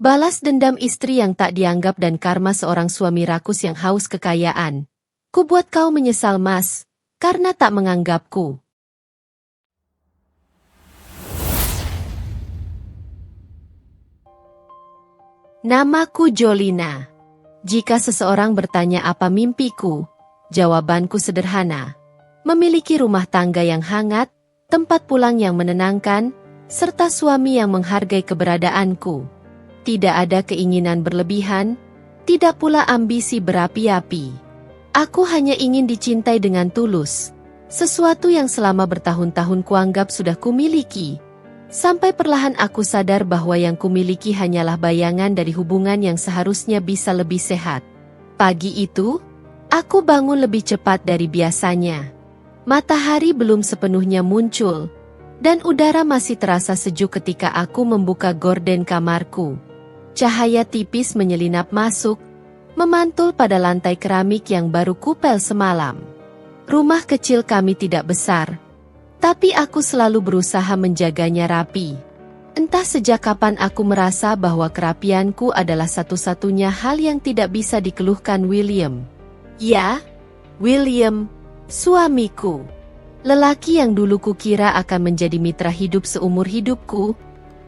Balas dendam istri yang tak dianggap dan karma seorang suami rakus yang haus kekayaan. Ku buat kau menyesal, Mas, karena tak menganggapku. Namaku Jolina. Jika seseorang bertanya apa mimpiku, jawabanku sederhana. Memiliki rumah tangga yang hangat, tempat pulang yang menenangkan, serta suami yang menghargai keberadaanku. Tidak ada keinginan berlebihan, tidak pula ambisi berapi-api. Aku hanya ingin dicintai dengan tulus, sesuatu yang selama bertahun-tahun kuanggap sudah kumiliki. Sampai perlahan aku sadar bahwa yang kumiliki hanyalah bayangan dari hubungan yang seharusnya bisa lebih sehat. Pagi itu, aku bangun lebih cepat dari biasanya. Matahari belum sepenuhnya muncul, dan udara masih terasa sejuk ketika aku membuka gorden kamarku. Cahaya tipis menyelinap masuk, memantul pada lantai keramik yang baru kupel semalam. Rumah kecil kami tidak besar, tapi aku selalu berusaha menjaganya rapi. Entah sejak kapan aku merasa bahwa kerapianku adalah satu-satunya hal yang tidak bisa dikeluhkan William. Ya, William, suamiku. Lelaki yang dulu kukira akan menjadi mitra hidup seumur hidupku,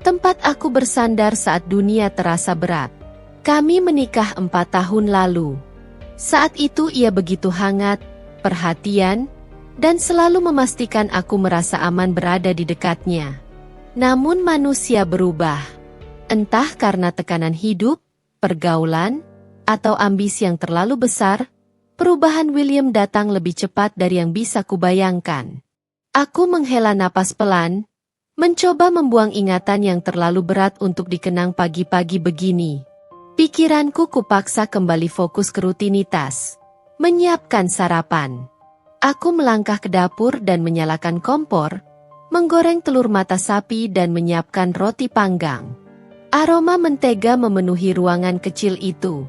tempat aku bersandar saat dunia terasa berat. Kami menikah 4 tahun lalu. Saat itu ia begitu hangat, perhatian, dan selalu memastikan aku merasa aman berada di dekatnya. Namun manusia berubah. Entah karena tekanan hidup, pergaulan, atau ambisi yang terlalu besar, perubahan William datang lebih cepat dari yang bisa kubayangkan. Aku menghela napas pelan, mencoba membuang ingatan yang terlalu berat untuk dikenang pagi-pagi begini. Pikiranku kupaksa kembali fokus ke rutinitas, menyiapkan sarapan. Aku melangkah ke dapur dan menyalakan kompor, menggoreng telur mata sapi dan menyiapkan roti panggang. Aroma mentega memenuhi ruangan kecil itu.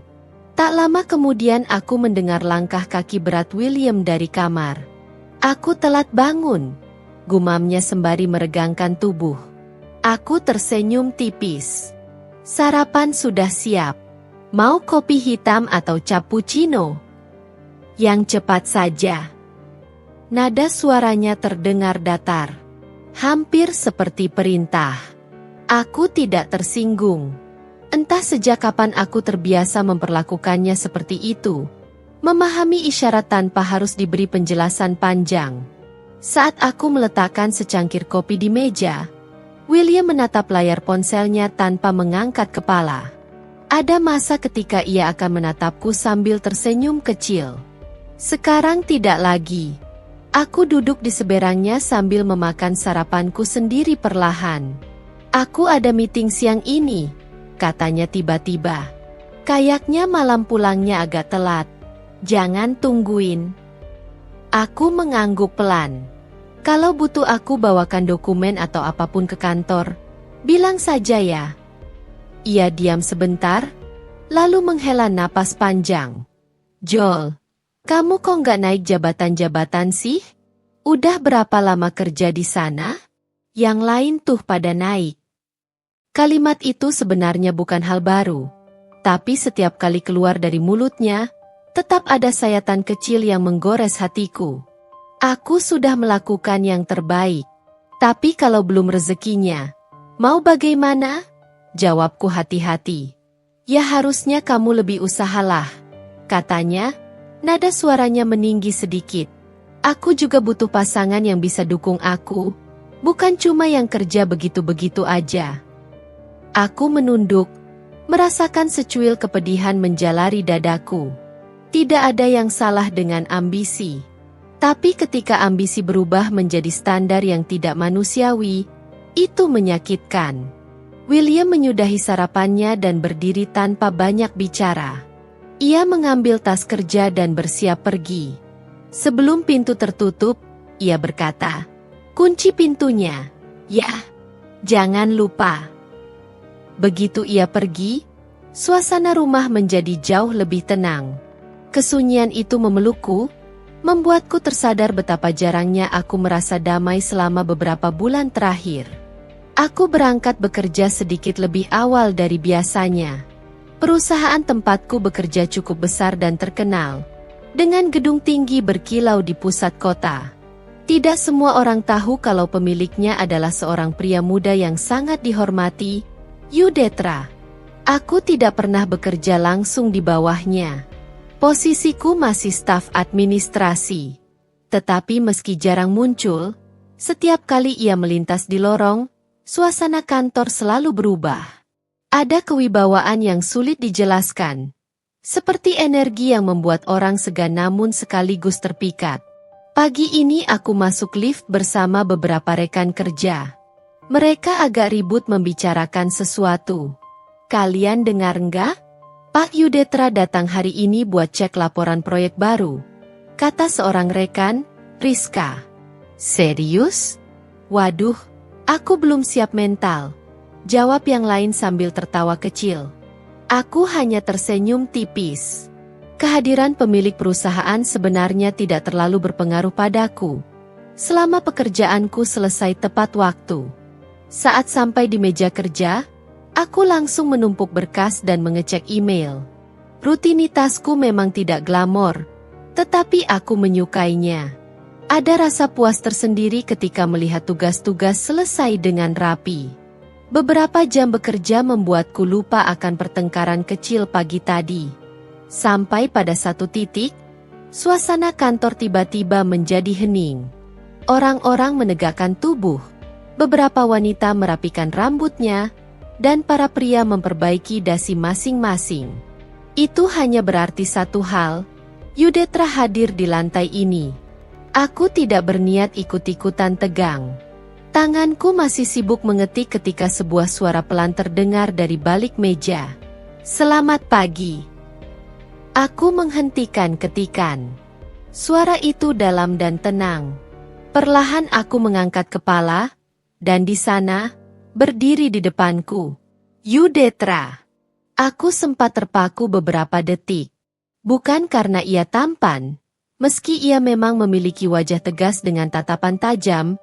Tak lama kemudian aku mendengar langkah kaki berat William dari kamar. Aku telat bangun, gumamnya sembari meregangkan tubuh. Aku tersenyum tipis. Sarapan sudah siap. Mau kopi hitam atau cappuccino? Yang cepat saja. Nada suaranya terdengar datar, hampir seperti perintah. Aku tidak tersinggung. Entah sejak kapan aku terbiasa memperlakukannya seperti itu, memahami isyarat tanpa harus diberi penjelasan panjang. Saat aku meletakkan secangkir kopi di meja, William menatap layar ponselnya tanpa mengangkat kepala. Ada masa ketika ia akan menatapku sambil tersenyum kecil. Sekarang tidak lagi. Aku duduk di seberangnya sambil memakan sarapanku sendiri perlahan. Aku ada meeting siang ini, katanya tiba-tiba. Kayaknya malam pulangnya agak telat. Jangan tungguin. Aku mengangguk pelan. Kalau butuh aku bawakan dokumen atau apapun ke kantor, bilang saja ya. Ia diam sebentar, lalu menghela napas panjang. Joel, kamu kok nggak naik jabatan-jabatan sih? Udah berapa lama kerja di sana? Yang lain tuh pada naik. Kalimat itu sebenarnya bukan hal baru, tapi setiap kali keluar dari mulutnya, tetap ada sayatan kecil yang menggores hatiku. Aku sudah melakukan yang terbaik, tapi kalau belum rezekinya, mau bagaimana? Jawabku hati-hati. Ya harusnya kamu lebih usahalah, katanya. Nada suaranya meninggi sedikit. Aku juga butuh pasangan yang bisa dukung aku, bukan cuma yang kerja begitu-begitu aja. Aku menunduk, merasakan secuil kepedihan menjalari dadaku. Tidak ada yang salah dengan ambisi. Tapi ketika ambisi berubah menjadi standar yang tidak manusiawi, itu menyakitkan. William menyudahi sarapannya dan berdiri tanpa banyak bicara. Ia mengambil tas kerja dan bersiap pergi. Sebelum pintu tertutup, ia berkata, "Kunci pintunya, ya, jangan lupa." Begitu ia pergi, suasana rumah menjadi jauh lebih tenang. Kesunyian itu memelukku, membuatku tersadar betapa jarangnya aku merasa damai selama beberapa bulan terakhir. Aku berangkat bekerja sedikit lebih awal dari biasanya. Perusahaan tempatku bekerja cukup besar dan terkenal, dengan gedung tinggi berkilau di pusat kota. Tidak semua orang tahu kalau pemiliknya adalah seorang pria muda yang sangat dihormati, Yudetra. Aku tidak pernah bekerja langsung di bawahnya. Posisiku masih staf administrasi. Tetapi meski jarang muncul, setiap kali ia melintas di lorong, suasana kantor selalu berubah. Ada kewibawaan yang sulit dijelaskan. Seperti energi yang membuat orang segan namun sekaligus terpikat. Pagi ini aku masuk lift bersama beberapa rekan kerja. Mereka agak ribut membicarakan sesuatu. Kalian dengar nggak? Pak Yudetra datang hari ini buat cek laporan proyek baru, kata seorang rekan, Rizka. Serius? Waduh, aku belum siap mental, jawab yang lain sambil tertawa kecil. Aku hanya tersenyum tipis. Kehadiran pemilik perusahaan sebenarnya tidak terlalu berpengaruh padaku. Selama pekerjaanku selesai tepat waktu. Saat sampai di meja kerja, aku langsung menumpuk berkas dan mengecek email. Rutinitasku memang tidak glamor, tetapi aku menyukainya. Ada rasa puas tersendiri ketika melihat tugas-tugas selesai dengan rapi. Beberapa jam bekerja membuatku lupa akan pertengkaran kecil pagi tadi. Sampai pada satu titik, suasana kantor tiba-tiba menjadi hening. Orang-orang menegakkan tubuh, beberapa wanita merapikan rambutnya, dan para pria memperbaiki dasi masing-masing. Itu hanya berarti satu hal, Yudetra hadir di lantai ini. Aku tidak berniat ikut-ikutan tegang. Tanganku masih sibuk mengetik ketika sebuah suara pelan terdengar dari balik meja. Selamat pagi. Aku menghentikan ketikan. Suara itu dalam dan tenang. Perlahan aku mengangkat kepala, dan di sana, berdiri di depanku, Yudetra. Aku sempat terpaku beberapa detik. Bukan karena ia tampan, meski ia memang memiliki wajah tegas dengan tatapan tajam,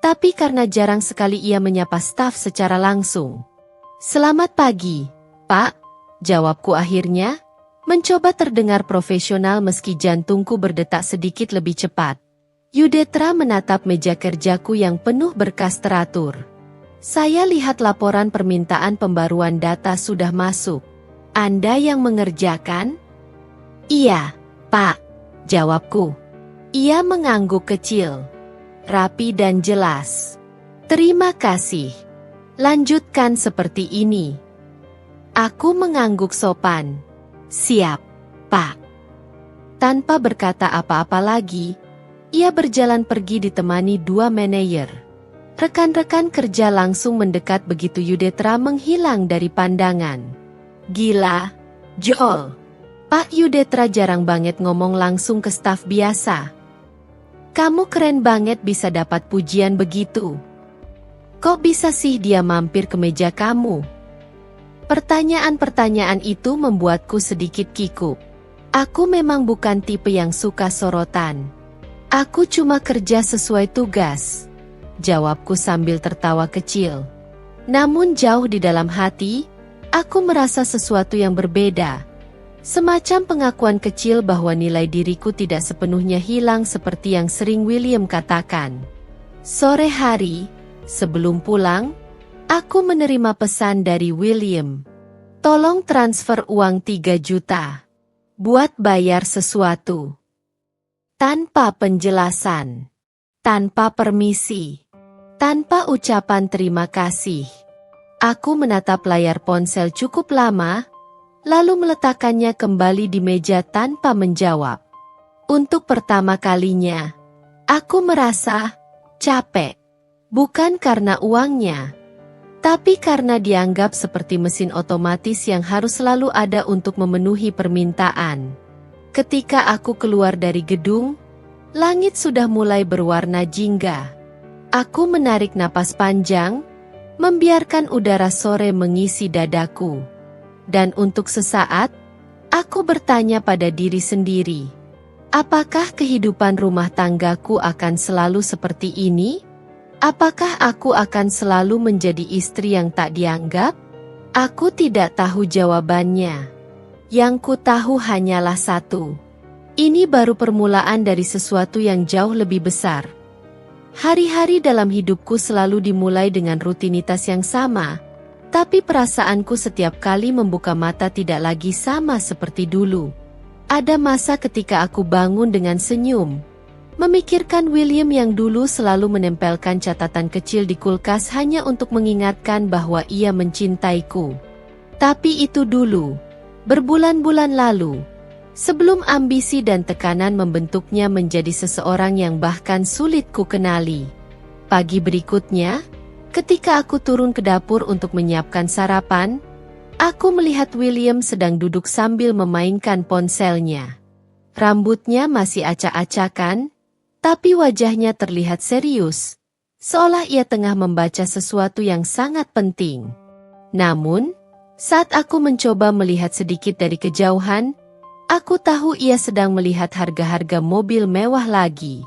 tapi karena jarang sekali ia menyapa staf secara langsung. Selamat pagi, Pak, jawabku akhirnya. Mencoba terdengar profesional meski jantungku berdetak sedikit lebih cepat. Yudetra menatap meja kerjaku yang penuh berkas teratur. Saya lihat laporan permintaan pembaruan data sudah masuk. Anda yang mengerjakan? Iya, Pak, jawabku. Ia mengangguk kecil, rapi dan jelas. Terima kasih. Lanjutkan seperti ini. Aku mengangguk sopan. Siap, Pak. Tanpa berkata apa-apa lagi, ia berjalan pergi ditemani dua manajer. Rekan-rekan kerja langsung mendekat begitu Yudetra menghilang dari pandangan. Gila, Joel. Pak Yudetra jarang banget ngomong langsung ke staf biasa. Kamu keren banget bisa dapat pujian begitu. Kok bisa sih dia mampir ke meja kamu? Pertanyaan-pertanyaan itu membuatku sedikit kikuk. Aku memang bukan tipe yang suka sorotan. Aku cuma kerja sesuai tugas, jawabku sambil tertawa kecil. Namun jauh di dalam hati, aku merasa sesuatu yang berbeda. Semacam pengakuan kecil bahwa nilai diriku tidak sepenuhnya hilang seperti yang sering William katakan. Sore hari, sebelum pulang, aku menerima pesan dari William. Tolong transfer uang 3 juta. Buat bayar sesuatu. Tanpa penjelasan. Tanpa permisi. Tanpa ucapan terima kasih. Aku menatap layar ponsel cukup lama, lalu meletakkannya kembali di meja tanpa menjawab. Untuk pertama kalinya, aku merasa capek. Bukan karena uangnya, tapi karena dianggap seperti mesin otomatis yang harus selalu ada untuk memenuhi permintaan. Ketika aku keluar dari gedung, langit sudah mulai berwarna jingga. Aku menarik napas panjang, membiarkan udara sore mengisi dadaku. Dan untuk sesaat, aku bertanya pada diri sendiri, apakah kehidupan rumah tanggaku akan selalu seperti ini? Apakah aku akan selalu menjadi istri yang tak dianggap? Aku tidak tahu jawabannya. Yang ku tahu hanyalah satu. Ini baru permulaan dari sesuatu yang jauh lebih besar. Hari-hari dalam hidupku selalu dimulai dengan rutinitas yang sama, tapi perasaanku setiap kali membuka mata tidak lagi sama seperti dulu. Ada masa ketika aku bangun dengan senyum, memikirkan William yang dulu selalu menempelkan catatan kecil di kulkas hanya untuk mengingatkan bahwa ia mencintaiku. Tapi itu dulu, berbulan-bulan lalu, sebelum ambisi dan tekanan membentuknya menjadi seseorang yang bahkan sulit ku kenali. Pagi berikutnya, ketika aku turun ke dapur untuk menyiapkan sarapan, aku melihat William sedang duduk sambil memainkan ponselnya. Rambutnya masih acak-acakan, tapi wajahnya terlihat serius, seolah ia tengah membaca sesuatu yang sangat penting. Namun, saat aku mencoba melihat sedikit dari kejauhan, aku tahu ia sedang melihat harga-harga mobil mewah lagi.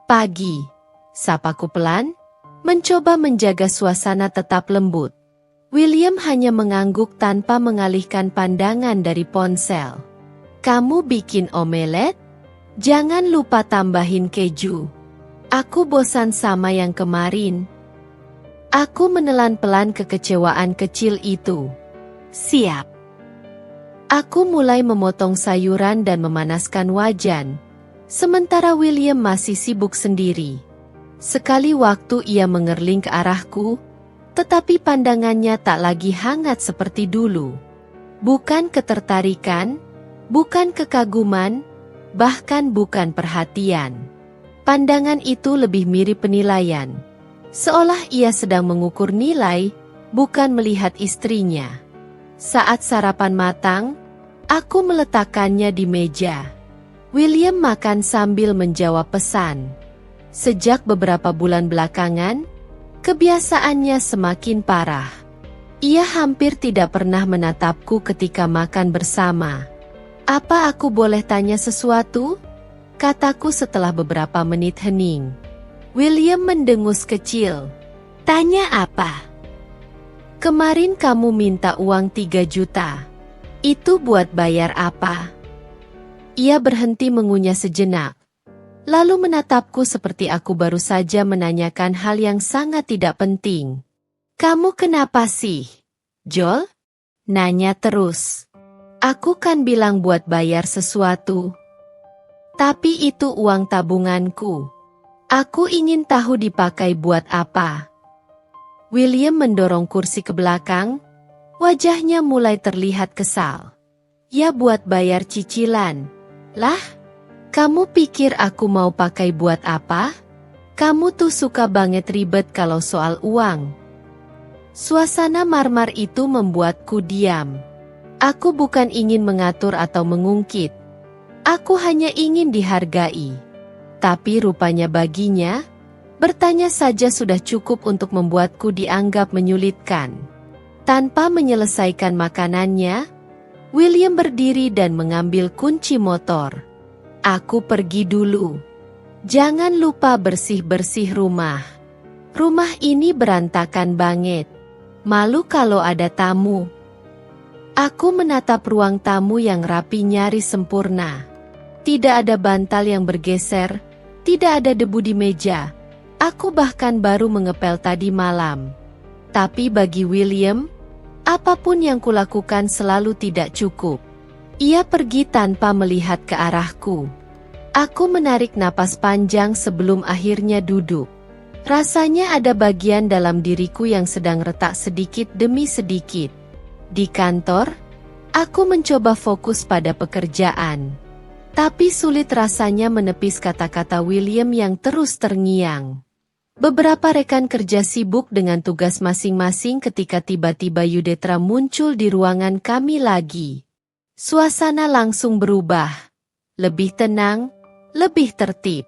Pagi, sapaku pelan, mencoba menjaga suasana tetap lembut. William hanya mengangguk tanpa mengalihkan pandangan dari ponsel. Kamu bikin omelet? Jangan lupa tambahin keju. Aku bosan sama yang kemarin. Aku menelan pelan kekecewaan kecil itu. Siap. Aku mulai memotong sayuran dan memanaskan wajan, sementara William masih sibuk sendiri. Sekali waktu ia mengerling ke arahku, tetapi pandangannya tak lagi hangat seperti dulu. Bukan ketertarikan, bukan kekaguman, bahkan bukan perhatian. Pandangan itu lebih mirip penilaian. Seolah ia sedang mengukur nilai, bukan melihat istrinya. Saat sarapan matang, aku meletakkannya di meja. William makan sambil menjawab pesan. Sejak beberapa bulan belakangan, kebiasaannya semakin parah. Ia hampir tidak pernah menatapku ketika makan bersama. Apa aku boleh tanya sesuatu? Kataku setelah beberapa menit hening. William mendengus kecil. Tanya apa? Kemarin kamu minta uang 3 juta. Itu buat bayar apa? Ia berhenti mengunyah sejenak. Lalu menatapku seperti aku baru saja menanyakan hal yang sangat tidak penting. Kamu kenapa sih, Joel? Nanya terus. Aku kan bilang buat bayar sesuatu. Tapi itu uang tabunganku. Aku ingin tahu dipakai buat apa. William mendorong kursi ke belakang. Wajahnya mulai terlihat kesal. Ya buat bayar cicilan. Lah, kamu pikir aku mau pakai buat apa? Kamu tuh suka banget ribet kalau soal uang. Suasana marmar itu membuatku diam. Aku bukan ingin mengatur atau mengungkit. Aku hanya ingin dihargai. Tapi rupanya baginya, bertanya saja sudah cukup untuk membuatku dianggap menyulitkan. Tanpa menyelesaikan makanannya, William berdiri dan mengambil kunci motor. Aku pergi dulu. Jangan lupa bersih-bersih rumah. Rumah ini berantakan banget. Malu kalau ada tamu. Aku menatap ruang tamu yang rapi nyaris sempurna. Tidak ada bantal yang bergeser, tidak ada debu di meja. Aku bahkan baru mengepel tadi malam. Tapi bagi William, apapun yang kulakukan selalu tidak cukup. Ia pergi tanpa melihat ke arahku. Aku menarik napas panjang sebelum akhirnya duduk. Rasanya ada bagian dalam diriku yang sedang retak sedikit demi sedikit. Di kantor, aku mencoba fokus pada pekerjaan. Tapi sulit rasanya menepis kata-kata William yang terus terngiang. Beberapa rekan kerja sibuk dengan tugas masing-masing ketika tiba-tiba Yudetra muncul di ruangan kami lagi. Suasana langsung berubah. Lebih tenang, lebih tertib.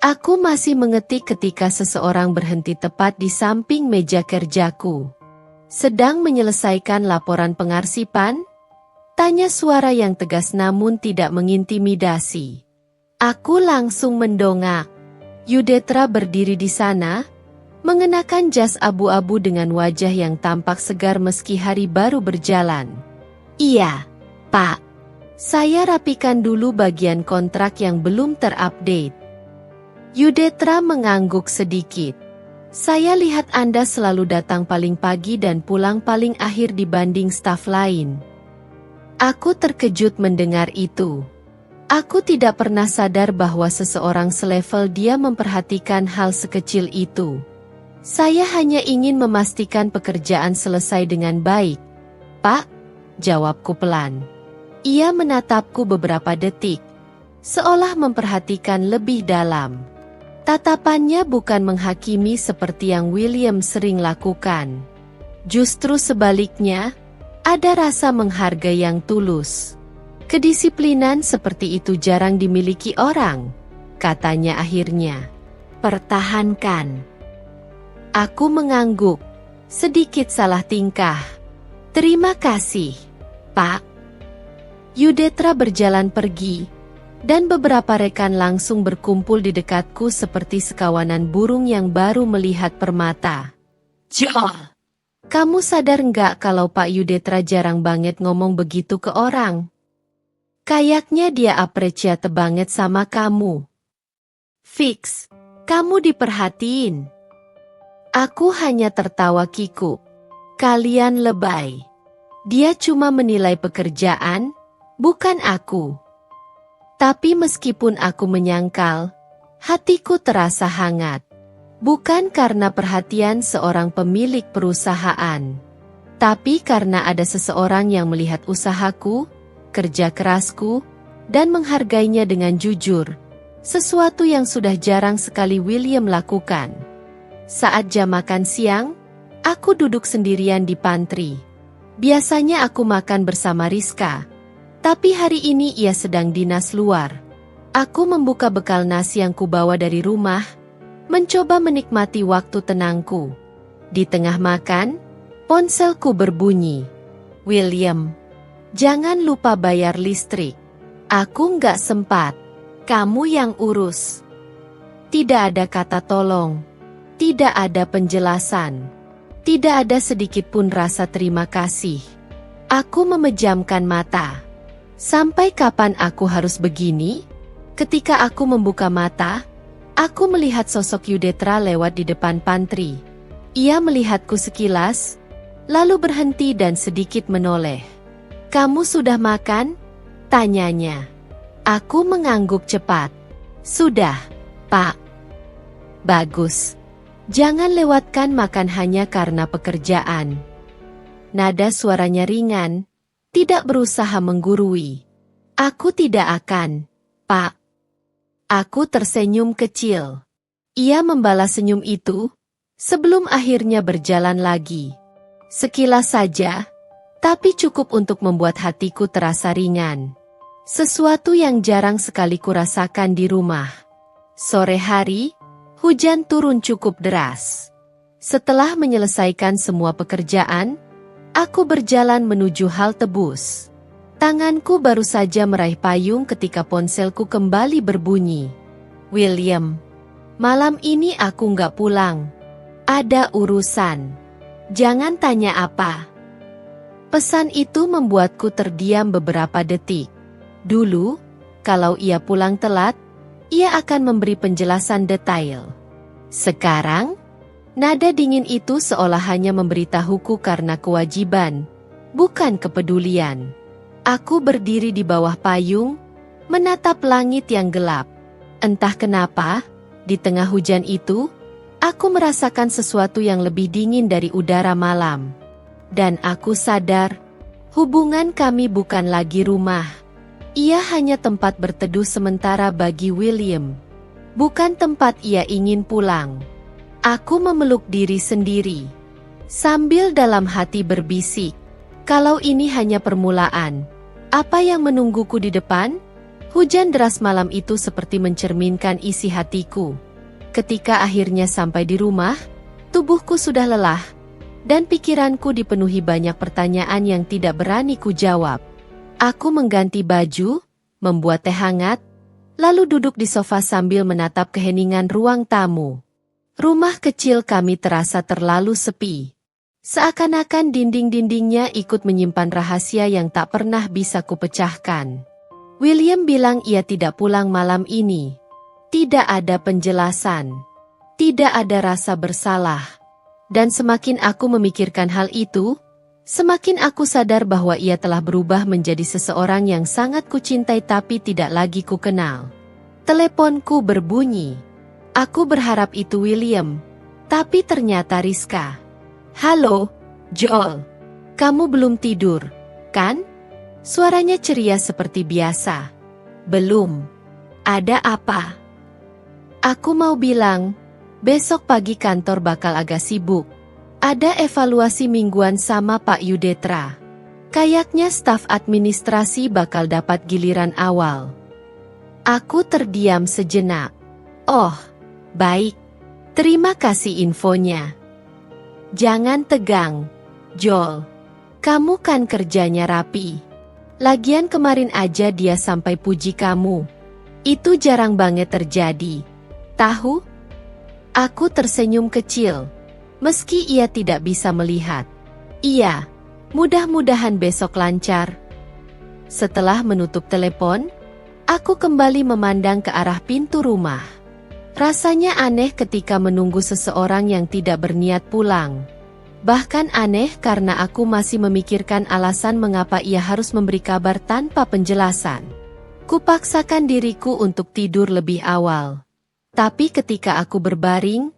Aku masih mengetik ketika seseorang berhenti tepat di samping meja kerjaku. Sedang menyelesaikan laporan pengarsipan? Tanya suara yang tegas namun tidak mengintimidasi. Aku langsung mendongak. Yudetra berdiri di sana, mengenakan jas abu-abu dengan wajah yang tampak segar meski hari baru berjalan. Iya, Pak. Saya rapikan dulu bagian kontrak yang belum terupdate. Yudetra mengangguk sedikit. Saya lihat Anda selalu datang paling pagi dan pulang paling akhir dibanding staf lain. Aku terkejut mendengar itu. Aku tidak pernah sadar bahwa seseorang selevel dia memperhatikan hal sekecil itu. Saya hanya ingin memastikan pekerjaan selesai dengan baik. Pak, jawabku pelan. Ia menatapku beberapa detik, seolah memperhatikan lebih dalam. Tatapannya bukan menghakimi seperti yang William sering lakukan. Justru sebaliknya, ada rasa menghargai yang tulus. Kedisiplinan seperti itu jarang dimiliki orang, katanya akhirnya. Pertahankan. Aku mengangguk, sedikit salah tingkah. Terima kasih, Pak. Yudetra berjalan pergi. Dan beberapa rekan langsung berkumpul di dekatku seperti sekawanan burung yang baru melihat permata. Jol! Kamu sadar nggak kalau Pak Yudetra jarang banget ngomong begitu ke orang? Kayaknya dia apresiate banget sama kamu. Fix, kamu diperhatiin. Aku hanya tertawa kikuk. Kalian lebay. Dia cuma menilai pekerjaan, bukan aku. Tapi meskipun aku menyangkal, hatiku terasa hangat. Bukan karena perhatian seorang pemilik perusahaan, tapi karena ada seseorang yang melihat usahaku, kerja kerasku, dan menghargainya dengan jujur. Sesuatu yang sudah jarang sekali William lakukan. Saat jam makan siang, aku duduk sendirian di pantry. Biasanya aku makan bersama Rizka. Tapi hari ini ia sedang dinas luar. Aku membuka bekal nasi yang kubawa dari rumah, mencoba menikmati waktu tenangku. Di tengah makan, ponselku berbunyi. William, jangan lupa bayar listrik. Aku nggak sempat. Kamu yang urus. Tidak ada kata tolong. Tidak ada penjelasan. Tidak ada sedikit pun rasa terima kasih. Aku memejamkan mata. Sampai kapan aku harus begini? Ketika aku membuka mata, aku melihat sosok Yudetra lewat di depan pantry. Ia melihatku sekilas, lalu berhenti dan sedikit menoleh. Kamu sudah makan? Tanyanya. Aku mengangguk cepat. Sudah, Pak. Bagus. Jangan lewatkan makan hanya karena pekerjaan. Nada suaranya ringan. Tidak berusaha menggurui. Aku tidak akan, Pak. Aku tersenyum kecil. Ia membalas senyum itu, sebelum akhirnya berjalan lagi. Sekilas saja, tapi cukup untuk membuat hatiku terasa ringan. Sesuatu yang jarang sekali kurasakan di rumah. Sore hari, hujan turun cukup deras. Setelah menyelesaikan semua pekerjaan, aku berjalan menuju halte bus. Tanganku baru saja meraih payung ketika ponselku kembali berbunyi. William, malam ini aku nggak pulang. Ada urusan. Jangan tanya apa. Pesan itu membuatku terdiam beberapa detik. Dulu, kalau ia pulang telat, ia akan memberi penjelasan detail. Sekarang, nada dingin itu seolah hanya memberitahuku karena kewajiban, bukan kepedulian. Aku berdiri di bawah payung, menatap langit yang gelap. Entah kenapa, di tengah hujan itu, aku merasakan sesuatu yang lebih dingin dari udara malam. Dan aku sadar, hubungan kami bukan lagi rumah. Ia hanya tempat berteduh sementara bagi William. Bukan tempat ia ingin pulang. Aku memeluk diri sendiri, sambil dalam hati berbisik, kalau ini hanya permulaan, apa yang menungguku di depan? Hujan deras malam itu seperti mencerminkan isi hatiku. Ketika akhirnya sampai di rumah, tubuhku sudah lelah, dan pikiranku dipenuhi banyak pertanyaan yang tidak berani kujawab. Aku mengganti baju, membuat teh hangat, lalu duduk di sofa sambil menatap keheningan ruang tamu. Rumah kecil kami terasa terlalu sepi. Seakan-akan dinding-dindingnya ikut menyimpan rahasia yang tak pernah bisa kupecahkan. William bilang ia tidak pulang malam ini. Tidak ada penjelasan. Tidak ada rasa bersalah. Dan semakin aku memikirkan hal itu, semakin aku sadar bahwa ia telah berubah menjadi seseorang yang sangat kucintai tapi tidak lagi kukenal. Teleponku berbunyi. Aku berharap itu William, tapi ternyata Rizka. Halo, Joel. Kamu belum tidur, kan? Suaranya ceria seperti biasa. Belum. Ada apa? Aku mau bilang, besok pagi kantor bakal agak sibuk. Ada evaluasi mingguan sama Pak Yudetra. Kayaknya staf administrasi bakal dapat giliran awal. Aku terdiam sejenak. Oh, baik. Terima kasih infonya. Jangan tegang, Joel. Kamu kan kerjanya rapi. Lagian kemarin aja dia sampai puji kamu. Itu jarang banget terjadi. Tahu? Aku tersenyum kecil. Meski ia tidak bisa melihat. Iya, mudah-mudahan besok lancar. Setelah menutup telepon, aku kembali memandang ke arah pintu rumah. Rasanya aneh ketika menunggu seseorang yang tidak berniat pulang. Bahkan aneh karena aku masih memikirkan alasan mengapa ia harus memberi kabar tanpa penjelasan. Kupaksakan diriku untuk tidur lebih awal. Tapi ketika aku berbaring,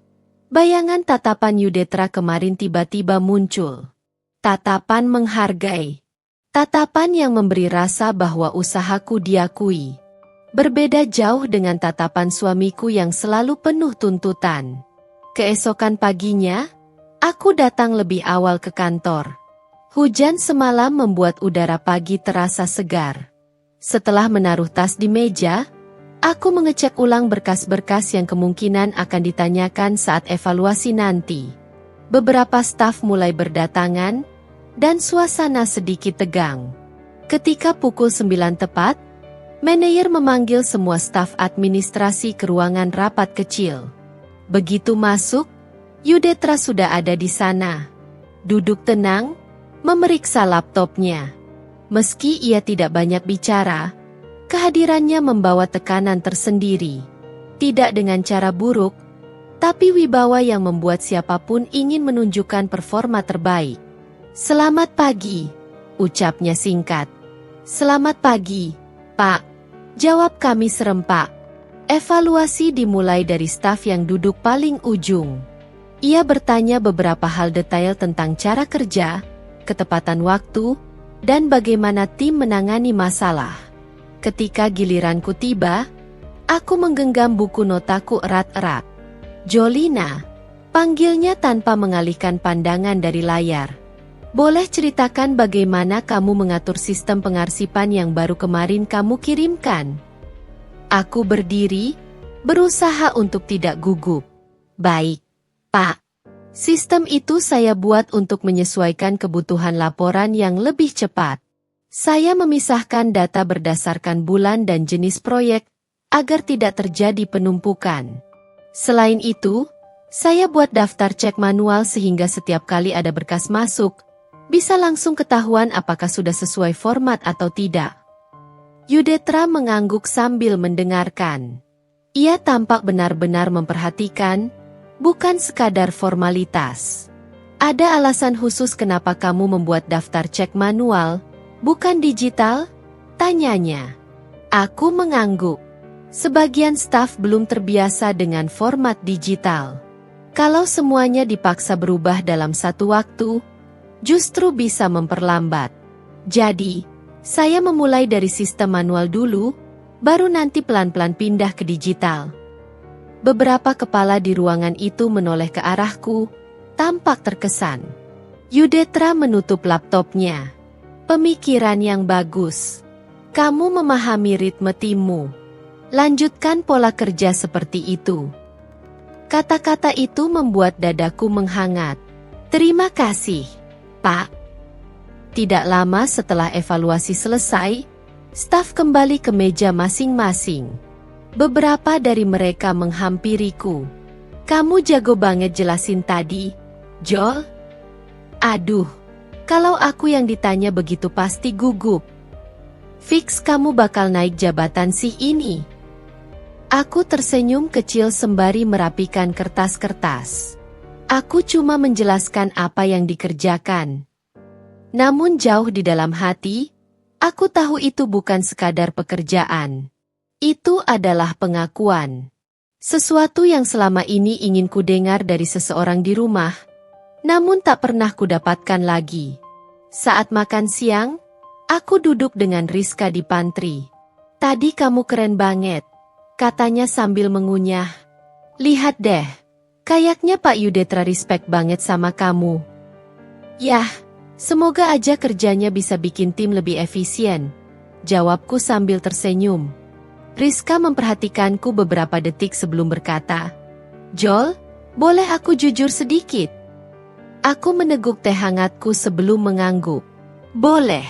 bayangan tatapan Yudetra kemarin tiba-tiba muncul. Tatapan menghargai. Tatapan yang memberi rasa bahwa usahaku diakui. Berbeda jauh dengan tatapan suamiku yang selalu penuh tuntutan. Keesokan paginya, aku datang lebih awal ke kantor. Hujan semalam membuat udara pagi terasa segar. Setelah menaruh tas di meja, aku mengecek ulang berkas-berkas yang kemungkinan akan ditanyakan saat evaluasi nanti. Beberapa staf mulai berdatangan, dan suasana sedikit tegang. Ketika pukul 9 tepat, manajer memanggil semua staf administrasi ke ruangan rapat kecil. Begitu masuk, Yudetra sudah ada di sana. Duduk tenang, memeriksa laptopnya. Meski ia tidak banyak bicara, kehadirannya membawa tekanan tersendiri. Tidak dengan cara buruk, tapi wibawa yang membuat siapapun ingin menunjukkan performa terbaik. Selamat pagi, ucapnya singkat. Selamat pagi, Pak. Jawab kami serempak. Evaluasi dimulai dari staf yang duduk paling ujung. Ia bertanya beberapa hal detail tentang cara kerja, ketepatan waktu, dan bagaimana tim menangani masalah. Ketika giliranku tiba, aku menggenggam buku notaku erat-erat. Jolina, panggilnya tanpa mengalihkan pandangan dari layar. Boleh ceritakan bagaimana kamu mengatur sistem pengarsipan yang baru kemarin kamu kirimkan? Aku berdiri, berusaha untuk tidak gugup. Baik, Pak. Sistem itu saya buat untuk menyesuaikan kebutuhan laporan yang lebih cepat. Saya memisahkan data berdasarkan bulan dan jenis proyek, agar tidak terjadi penumpukan. Selain itu, saya buat daftar cek manual sehingga setiap kali ada berkas masuk, bisa langsung ketahuan apakah sudah sesuai format atau tidak. Yudetra mengangguk sambil mendengarkan. Ia tampak benar-benar memperhatikan, bukan sekadar formalitas. Ada alasan khusus kenapa kamu membuat daftar cek manual, bukan digital? Tanyanya. Aku mengangguk. Sebagian staf belum terbiasa dengan format digital. Kalau semuanya dipaksa berubah dalam satu waktu, justru bisa memperlambat. Jadi, saya memulai dari sistem manual dulu, baru nanti pelan-pelan pindah ke digital. Beberapa kepala di ruangan itu menoleh ke arahku, tampak terkesan. Yudetra menutup laptopnya. Pemikiran yang bagus. Kamu memahami ritme timmu. Lanjutkan pola kerja seperti itu. Kata-kata itu membuat dadaku menghangat. Terima kasih, Pak. Tidak lama setelah evaluasi selesai, staf kembali ke meja masing-masing. Beberapa dari mereka menghampiriku. Kamu jago banget jelasin tadi, Joel. Aduh, kalau aku yang ditanya begitu pasti gugup. Fix kamu bakal naik jabatan sih ini. Aku tersenyum kecil sembari merapikan kertas-kertas. Aku cuma menjelaskan apa yang dikerjakan. Namun jauh di dalam hati, aku tahu itu bukan sekadar pekerjaan. Itu adalah pengakuan. Sesuatu yang selama ini ingin ku dengar dari seseorang di rumah, namun tak pernah kudapatkan lagi. Saat makan siang, aku duduk dengan Rizka di pantry. Tadi kamu keren banget, katanya sambil mengunyah. Lihat deh, kayaknya Pak Yudetra respect banget sama kamu. Yah, semoga aja kerjanya bisa bikin tim lebih efisien, jawabku sambil tersenyum. Rizka memperhatikanku beberapa detik sebelum berkata, Joel, boleh aku jujur sedikit? Aku meneguk teh hangatku sebelum mengangguk. Boleh.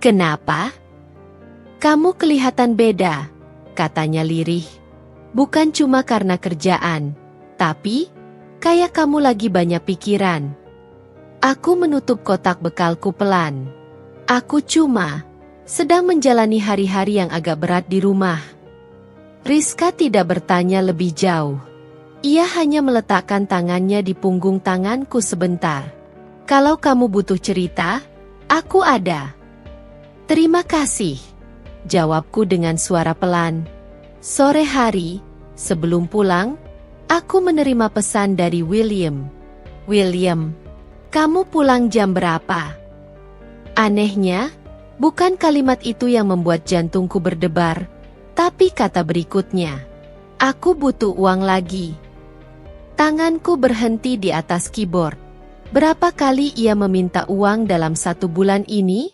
Kenapa? Kamu kelihatan beda, katanya lirih. Bukan cuma karena kerjaan, tapi kayak kamu lagi banyak pikiran. Aku menutup kotak bekalku pelan. Aku cuma sedang menjalani hari-hari yang agak berat di rumah. Rizka tidak bertanya lebih jauh. Ia hanya meletakkan tangannya di punggung tanganku sebentar. Kalau kamu butuh cerita, aku ada. Terima kasih, jawabku dengan suara pelan. Sore hari, sebelum pulang, aku menerima pesan dari William. William, kamu pulang jam berapa? Anehnya, bukan kalimat itu yang membuat jantungku berdebar, tapi kata berikutnya. Aku butuh uang lagi. Tanganku berhenti di atas keyboard. Berapa kali ia meminta uang dalam 1 bulan ini?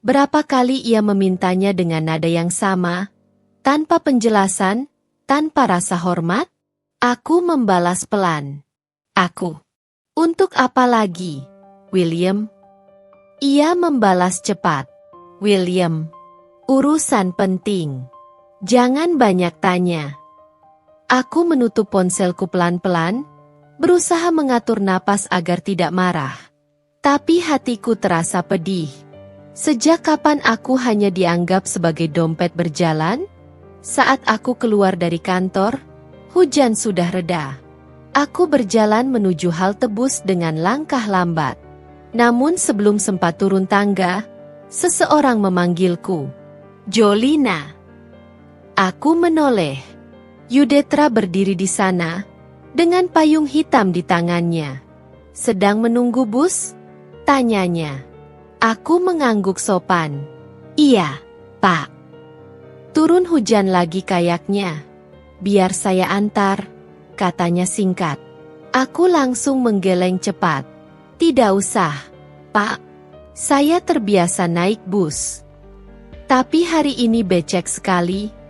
Berapa kali ia memintanya dengan nada yang sama? Tanpa penjelasan, tanpa rasa hormat? Aku membalas pelan. Aku. Untuk apa lagi, William? Ia membalas cepat. William, urusan penting. Jangan banyak tanya. Aku menutup ponselku pelan-pelan, berusaha mengatur napas agar tidak marah. Tapi hatiku terasa pedih. Sejak kapan aku hanya dianggap sebagai dompet berjalan? Saat aku keluar dari kantor, hujan sudah reda. Aku berjalan menuju halte bus dengan langkah lambat. Namun sebelum sempat turun tangga, seseorang memanggilku. Jolina. Aku menoleh. Yudetra berdiri di sana, dengan payung hitam di tangannya. Sedang menunggu bus? Tanyanya. Aku mengangguk sopan. Iya, Pak. Turun hujan lagi kayaknya. Biar saya antar, katanya singkat. Aku langsung menggeleng cepat. Tidak usah, Pak. Saya terbiasa naik bus. Tapi hari ini becek sekali.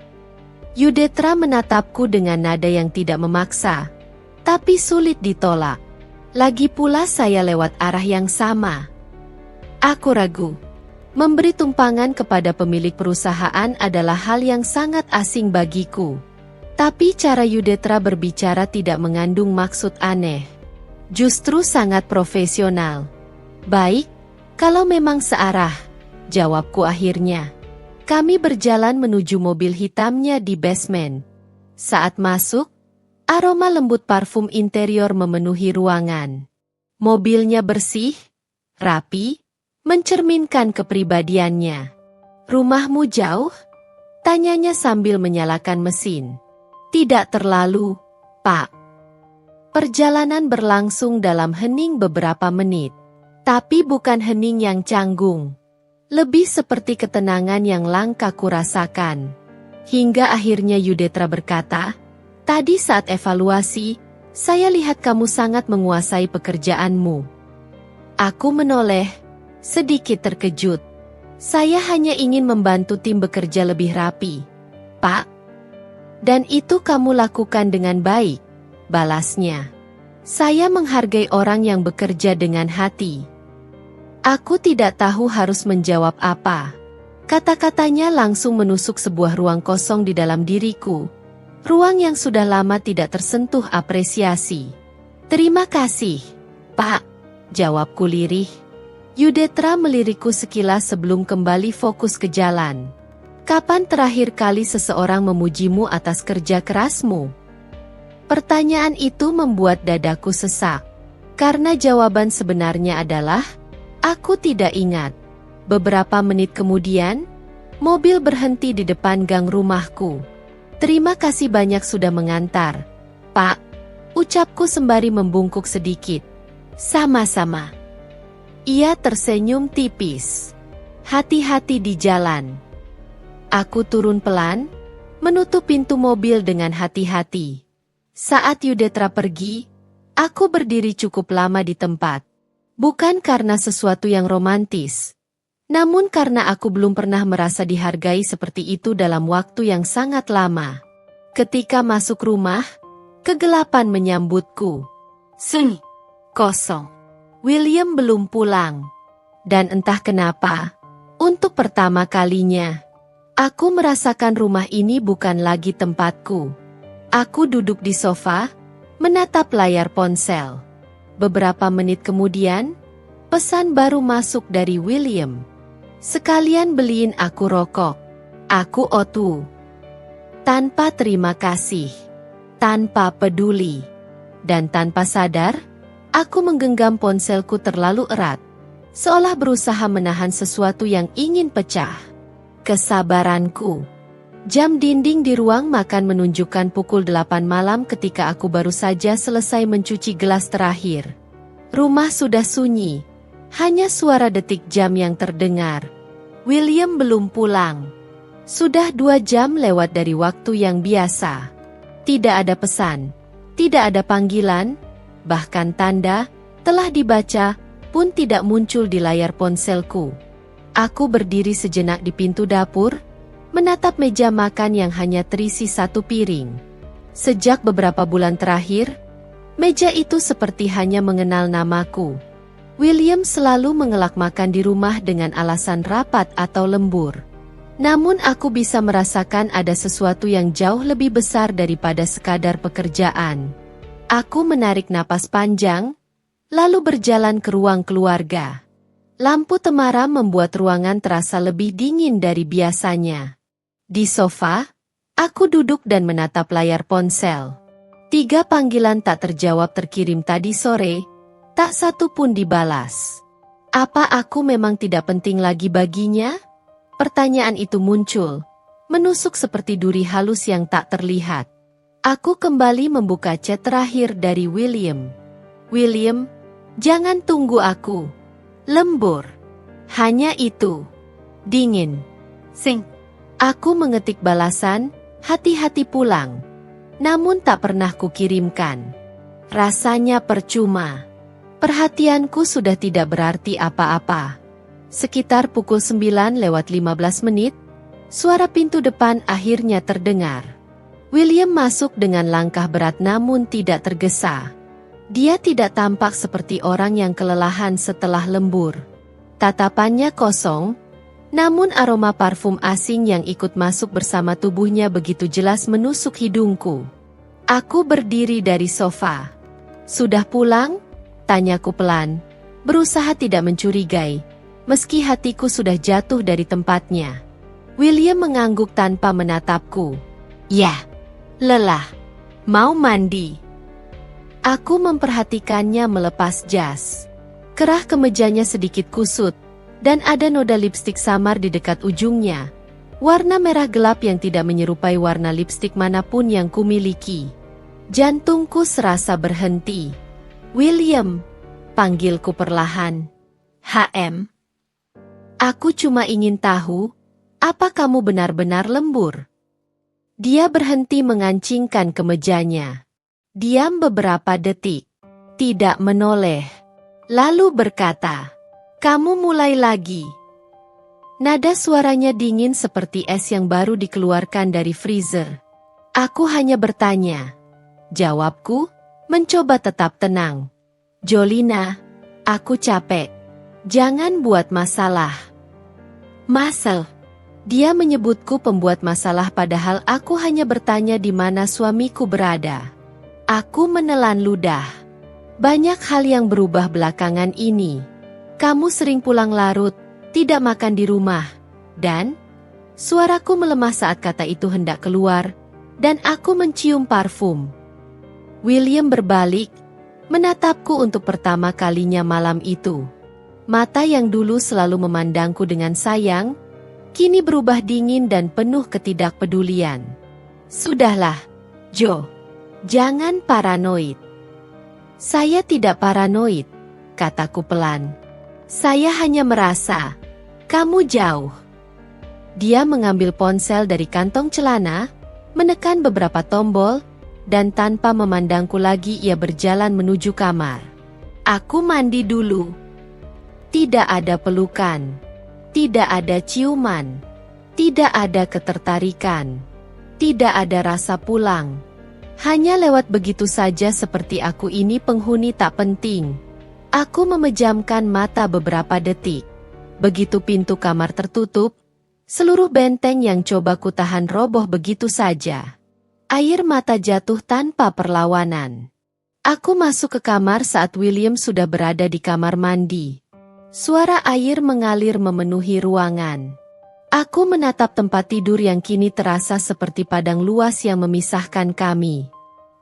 Yudetra menatapku dengan nada yang tidak memaksa, tapi sulit ditolak. Lagi pula saya lewat arah yang sama. Aku ragu. Memberi tumpangan kepada pemilik perusahaan adalah hal yang sangat asing bagiku. Tapi cara Yudetra berbicara tidak mengandung maksud aneh. Justru sangat profesional. Baik, kalau memang searah, jawabku akhirnya. Kami berjalan menuju mobil hitamnya di basement. Saat masuk, aroma lembut parfum interior memenuhi ruangan. Mobilnya bersih, rapi, mencerminkan kepribadiannya. Rumahmu jauh? Tanyanya sambil menyalakan mesin. Tidak terlalu, Pak. Perjalanan berlangsung dalam hening beberapa menit. Tapi bukan hening yang canggung. Lebih seperti ketenangan yang langka kurasakan. Hingga akhirnya Yudetra berkata, tadi saat evaluasi, saya lihat kamu sangat menguasai pekerjaanmu. Aku menoleh, sedikit terkejut. Saya hanya ingin membantu tim bekerja lebih rapi, Pak. Dan itu kamu lakukan dengan baik, balasnya. Saya menghargai orang yang bekerja dengan hati. Aku tidak tahu harus menjawab apa. Kata-katanya langsung menusuk sebuah ruang kosong di dalam diriku. Ruang yang sudah lama tidak tersentuh apresiasi. Terima kasih, Pak, jawabku lirih. Yudetra melirikku sekilas sebelum kembali fokus ke jalan. Kapan terakhir kali seseorang memujimu atas kerja kerasmu? Pertanyaan itu membuat dadaku sesak. Karena jawaban sebenarnya adalah, aku tidak ingat. Beberapa menit kemudian, mobil berhenti di depan gang rumahku. Terima kasih banyak sudah mengantar, Pak, ucapku sembari membungkuk sedikit. Sama-sama. Ia tersenyum tipis. Hati-hati di jalan. Aku turun pelan, menutup pintu mobil dengan hati-hati. Saat Yudetra pergi, aku berdiri cukup lama di tempat. Bukan karena sesuatu yang romantis, namun karena aku belum pernah merasa dihargai seperti itu dalam waktu yang sangat lama. Ketika masuk rumah, kegelapan menyambutku. Sunyi, kosong. William belum pulang. Dan entah kenapa, untuk pertama kalinya, aku merasakan rumah ini bukan lagi tempatku. Aku duduk di sofa, menatap layar ponsel. Beberapa menit kemudian, pesan baru masuk dari William. Sekalian beliin aku rokok. Aku otu. Tanpa terima kasih. Tanpa peduli. Dan tanpa sadar, aku menggenggam ponselku terlalu erat. Seolah berusaha menahan sesuatu yang ingin pecah. Kesabaranku. Jam dinding di ruang makan menunjukkan pukul 8 malam ketika aku baru saja selesai mencuci gelas terakhir. Rumah sudah sunyi. Hanya suara detik jam yang terdengar. William belum pulang. Sudah 2 jam lewat dari waktu yang biasa. Tidak ada pesan, tidak ada panggilan, bahkan tanda telah dibaca pun tidak muncul di layar ponselku. Aku berdiri sejenak di pintu dapur, menatap meja makan yang hanya terisi 1 piring. Sejak beberapa bulan terakhir, meja itu seperti hanya mengenal namaku. William selalu mengelak makan di rumah dengan alasan rapat atau lembur. Namun aku bisa merasakan ada sesuatu yang jauh lebih besar daripada sekadar pekerjaan. Aku menarik napas panjang, lalu berjalan ke ruang keluarga. Lampu temaram membuat ruangan terasa lebih dingin dari biasanya. Di sofa, aku duduk dan menatap layar ponsel. 3 panggilan tak terjawab terkirim tadi sore. Tak satu pun dibalas. Apa aku memang tidak penting lagi baginya? Pertanyaan itu muncul, menusuk seperti duri halus yang tak terlihat. Aku kembali membuka chat terakhir dari William. William, jangan tunggu aku. Lembur. Hanya itu. Dingin. Sing. Aku mengetik balasan, hati-hati pulang. Namun tak pernah kukirimkan. Rasanya percuma. Perhatianku sudah tidak berarti apa-apa. Sekitar pukul 9:15 menit, suara pintu depan akhirnya terdengar. William masuk dengan langkah berat namun tidak tergesa. Dia tidak tampak seperti orang yang kelelahan setelah lembur. Tatapannya kosong, namun aroma parfum asing yang ikut masuk bersama tubuhnya begitu jelas menusuk hidungku. Aku berdiri dari sofa. Sudah pulang? Tanyaku pelan, berusaha tidak mencurigai, meski hatiku sudah jatuh dari tempatnya. William mengangguk tanpa menatapku. Ya, lelah. Mau mandi. Aku memperhatikannya melepas jas. Kerah kemejanya sedikit kusut, dan ada noda lipstik samar di dekat ujungnya. Warna merah gelap yang tidak menyerupai warna lipstik manapun yang kumiliki. Jantungku serasa berhenti. William, panggilku perlahan. HM. Aku cuma ingin tahu, apa kamu benar-benar lembur? Dia berhenti mengancingkan kemejanya. Diam beberapa detik. Tidak menoleh. Lalu berkata, kamu mulai lagi. Nada suaranya dingin seperti es yang baru dikeluarkan dari freezer. Aku hanya bertanya. Jawabku, mencoba tetap tenang. Jolina, aku capek. Jangan buat masalah. Dia menyebutku pembuat masalah padahal aku hanya bertanya di mana suamiku berada. Aku menelan ludah. Banyak hal yang berubah belakangan ini. Kamu sering pulang larut, tidak makan di rumah, dan suaraku melemah saat kata itu hendak keluar, dan aku mencium parfum. William berbalik, menatapku untuk pertama kalinya malam itu. Mata yang dulu selalu memandangku dengan sayang, kini berubah dingin dan penuh ketidakpedulian. Sudahlah, Jo. Jangan paranoid. Saya tidak paranoid, kataku pelan. Saya hanya merasa, kamu jauh. Dia mengambil ponsel dari kantong celana, menekan beberapa tombol, dan tanpa memandangku lagi ia berjalan menuju kamar. Aku mandi dulu. Tidak ada pelukan. Tidak ada ciuman, tidak ada ketertarikan, tidak ada rasa pulang. Hanya lewat begitu saja seperti aku ini penghuni tak penting. Aku memejamkan mata beberapa detik. Begitu pintu kamar tertutup, seluruh benteng yang coba kutahan roboh begitu saja. Air mata jatuh tanpa perlawanan. Aku masuk ke kamar saat William sudah berada di kamar mandi. Suara air mengalir memenuhi ruangan. Aku menatap tempat tidur yang kini terasa seperti padang luas yang memisahkan kami.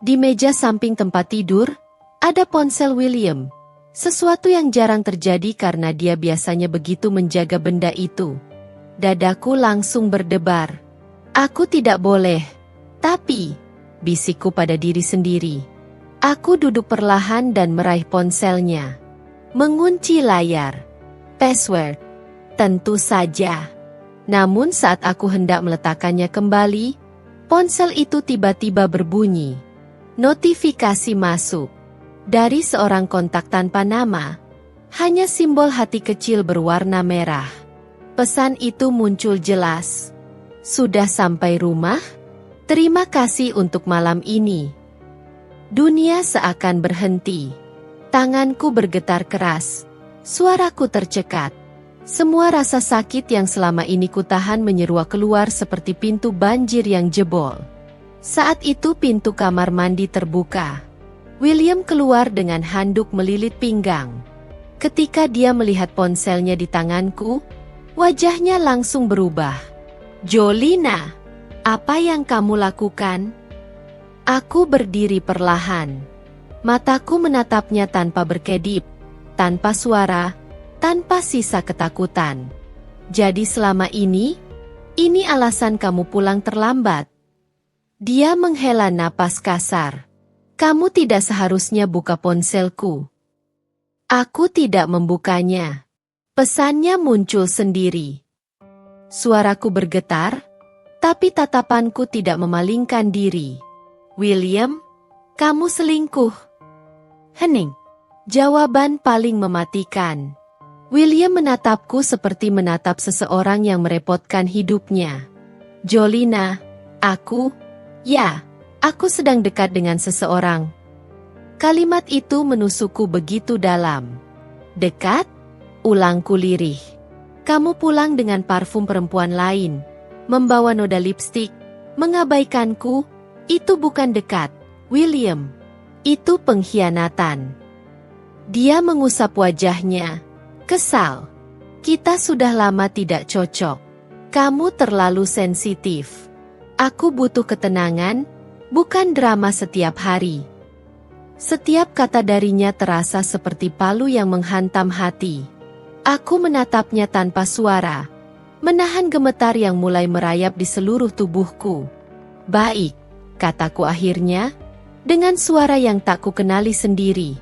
Di meja samping tempat tidur, ada ponsel William. Sesuatu yang jarang terjadi karena dia biasanya begitu menjaga benda itu. Dadaku langsung berdebar. Aku tidak boleh. Tapi, bisikku pada diri sendiri. Aku duduk perlahan dan meraih ponselnya. Mengunci layar. Password. Tentu saja. Namun saat aku hendak meletakkannya kembali, ponsel itu tiba-tiba berbunyi. Notifikasi masuk. Dari seorang kontak tanpa nama. Hanya simbol hati kecil berwarna merah. Pesan itu muncul jelas. Sudah sampai rumah? Terima kasih untuk malam ini. Dunia seakan berhenti. Tanganku bergetar keras. Suaraku tercekat. Semua rasa sakit yang selama ini kutahan menyeruak keluar seperti pintu banjir yang jebol. Saat itu pintu kamar mandi terbuka. William keluar dengan handuk melilit pinggang. Ketika dia melihat ponselnya di tanganku, wajahnya langsung berubah. Jolina, apa yang kamu lakukan? Aku berdiri perlahan. Mataku menatapnya tanpa berkedip, tanpa suara, tanpa sisa ketakutan. Jadi selama ini alasan kamu pulang terlambat. Dia menghela napas kasar. Kamu tidak seharusnya buka ponselku. Aku tidak membukanya. Pesannya muncul sendiri. Suaraku bergetar, tapi tatapanku tidak memalingkan diri. William, kamu selingkuh. Hening. Jawaban paling mematikan. William menatapku seperti menatap seseorang yang merepotkan hidupnya. Jolina, aku sedang dekat dengan seseorang. Kalimat itu menusukku begitu dalam. Dekat? Ulangku lirih. Kamu pulang dengan parfum perempuan lain, membawa noda lipstik, mengabaikanku. Itu bukan dekat, William. Itu pengkhianatan. Dia mengusap wajahnya. Kesal. Kita sudah lama tidak cocok. Kamu terlalu sensitif. Aku butuh ketenangan, bukan drama setiap hari. Setiap kata darinya terasa seperti palu yang menghantam hati. Aku menatapnya tanpa suara, menahan gemetar yang mulai merayap di seluruh tubuhku. Baik, kataku akhirnya, dengan suara yang tak kukenali sendiri.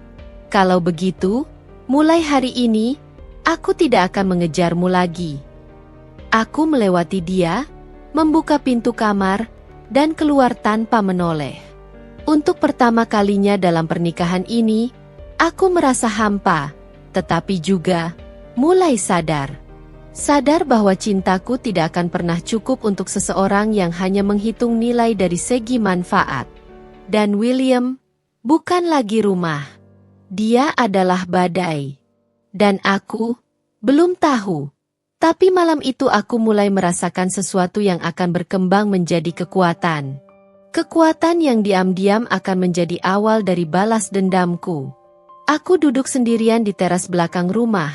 Kalau begitu, mulai hari ini, aku tidak akan mengejarmu lagi. Aku melewati dia, membuka pintu kamar, dan keluar tanpa menoleh. Untuk pertama kalinya dalam pernikahan ini, aku merasa hampa, tetapi juga mulai sadar. Sadar bahwa cintaku tidak akan pernah cukup untuk seseorang yang hanya menghitung nilai dari segi manfaat. Dan William, bukan lagi rumah. Dia adalah badai. Dan aku belum tahu Tapi malam itu aku mulai merasakan sesuatu yang akan berkembang menjadi kekuatan. Kekuatan yang diam-diam akan menjadi awal dari balas dendamku. Aku duduk sendirian di teras belakang rumah,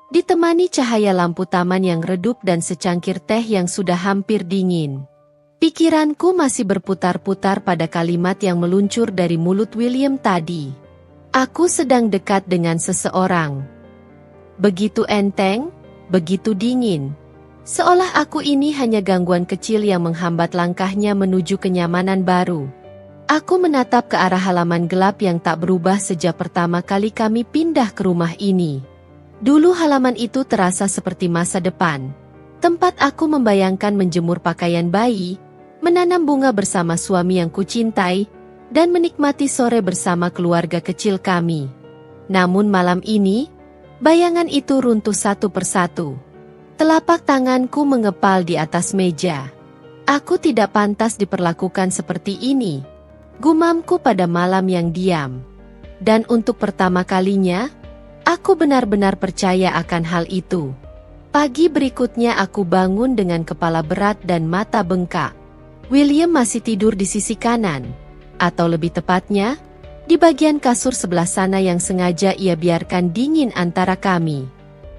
ditemani cahaya lampu taman yang redup dan secangkir teh yang sudah hampir dingin. Pikiranku masih berputar-putar pada kalimat yang meluncur dari mulut William tadi. Aku sedang dekat dengan seseorang. Begitu enteng, begitu dingin. Seolah aku ini hanya gangguan kecil yang menghambat langkahnya menuju kenyamanan baru. Aku menatap ke arah halaman gelap yang tak berubah sejak pertama kali kami pindah ke rumah ini. Dulu halaman itu terasa seperti masa depan. Tempat aku membayangkan menjemur pakaian bayi, menanam bunga bersama suami yang kucintai, dan menikmati sore bersama keluarga kecil kami. Namun malam ini, bayangan itu runtuh satu persatu. Telapak tanganku mengepal di atas meja. Aku tidak pantas diperlakukan seperti ini, gumamku pada malam yang diam. Dan untuk pertama kalinya, aku benar-benar percaya akan hal itu. Pagi berikutnya aku bangun dengan kepala berat dan mata bengkak. William masih tidur di sisi kanan, atau lebih tepatnya, di bagian kasur sebelah sana yang sengaja ia biarkan dingin antara kami.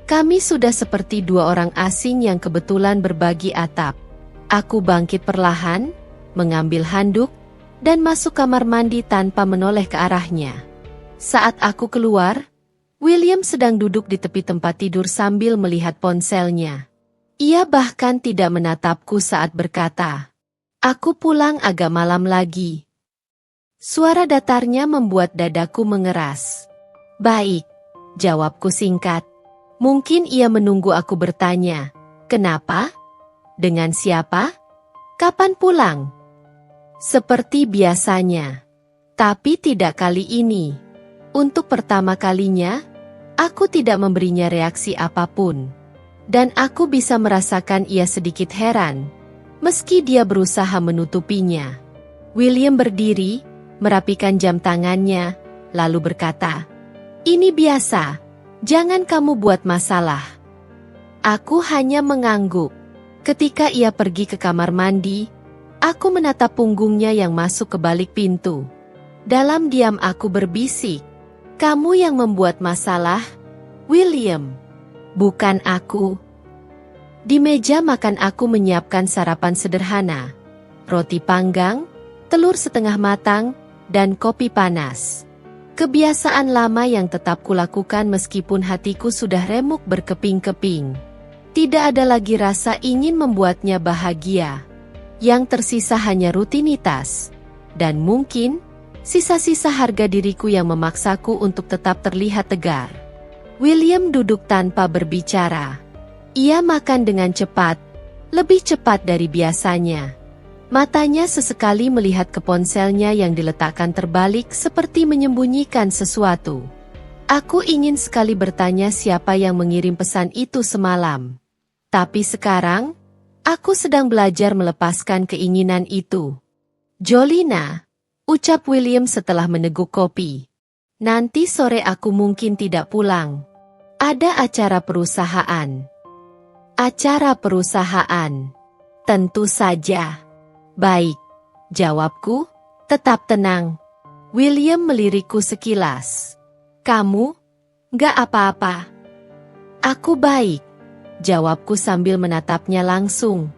Kami sudah seperti dua orang asing yang kebetulan berbagi atap. Aku bangkit perlahan, mengambil handuk, dan masuk kamar mandi tanpa menoleh ke arahnya. Saat aku keluar, William sedang duduk di tepi tempat tidur sambil melihat ponselnya. Ia bahkan tidak menatapku saat berkata, "Aku pulang agak malam lagi." Suara datarnya membuat dadaku mengeras. "Baik," jawabku singkat. Mungkin ia menunggu aku bertanya, "Kenapa? Dengan siapa? Kapan pulang?" Seperti biasanya. Tapi tidak kali ini. Untuk pertama kalinya, aku tidak memberinya reaksi apapun. Dan aku bisa merasakan ia sedikit heran, meski dia berusaha menutupinya. William berdiri, merapikan jam tangannya, lalu berkata, "Ini biasa. Jangan kamu buat masalah." Aku hanya mengangguk. Ketika ia pergi ke kamar mandi, aku menatap punggungnya yang masuk ke balik pintu. Dalam diam aku berbisik, "Kamu yang membuat masalah, William. Bukan aku." Di meja makan aku menyiapkan sarapan sederhana. Roti panggang, telur setengah matang, dan kopi panas. Kebiasaan lama yang tetap kulakukan meskipun hatiku sudah remuk berkeping-keping. Tidak ada lagi rasa ingin membuatnya bahagia. Yang tersisa hanya rutinitas. Dan mungkin, sisa-sisa harga diriku yang memaksaku untuk tetap terlihat tegar. William duduk tanpa berbicara. Ia makan dengan cepat, lebih cepat dari biasanya. Matanya sesekali melihat ke ponselnya yang diletakkan terbalik seperti menyembunyikan sesuatu. Aku ingin sekali bertanya siapa yang mengirim pesan itu semalam. Tapi sekarang, aku sedang belajar melepaskan keinginan itu. "Jolina," ucap William setelah meneguk kopi. "Nanti sore aku mungkin tidak pulang. Ada acara perusahaan." "Acara perusahaan?" "Tentu saja." "Baik," jawabku, tetap tenang. William melirikku sekilas. "Kamu? Gak apa-apa." "Aku baik," jawabku sambil menatapnya langsung.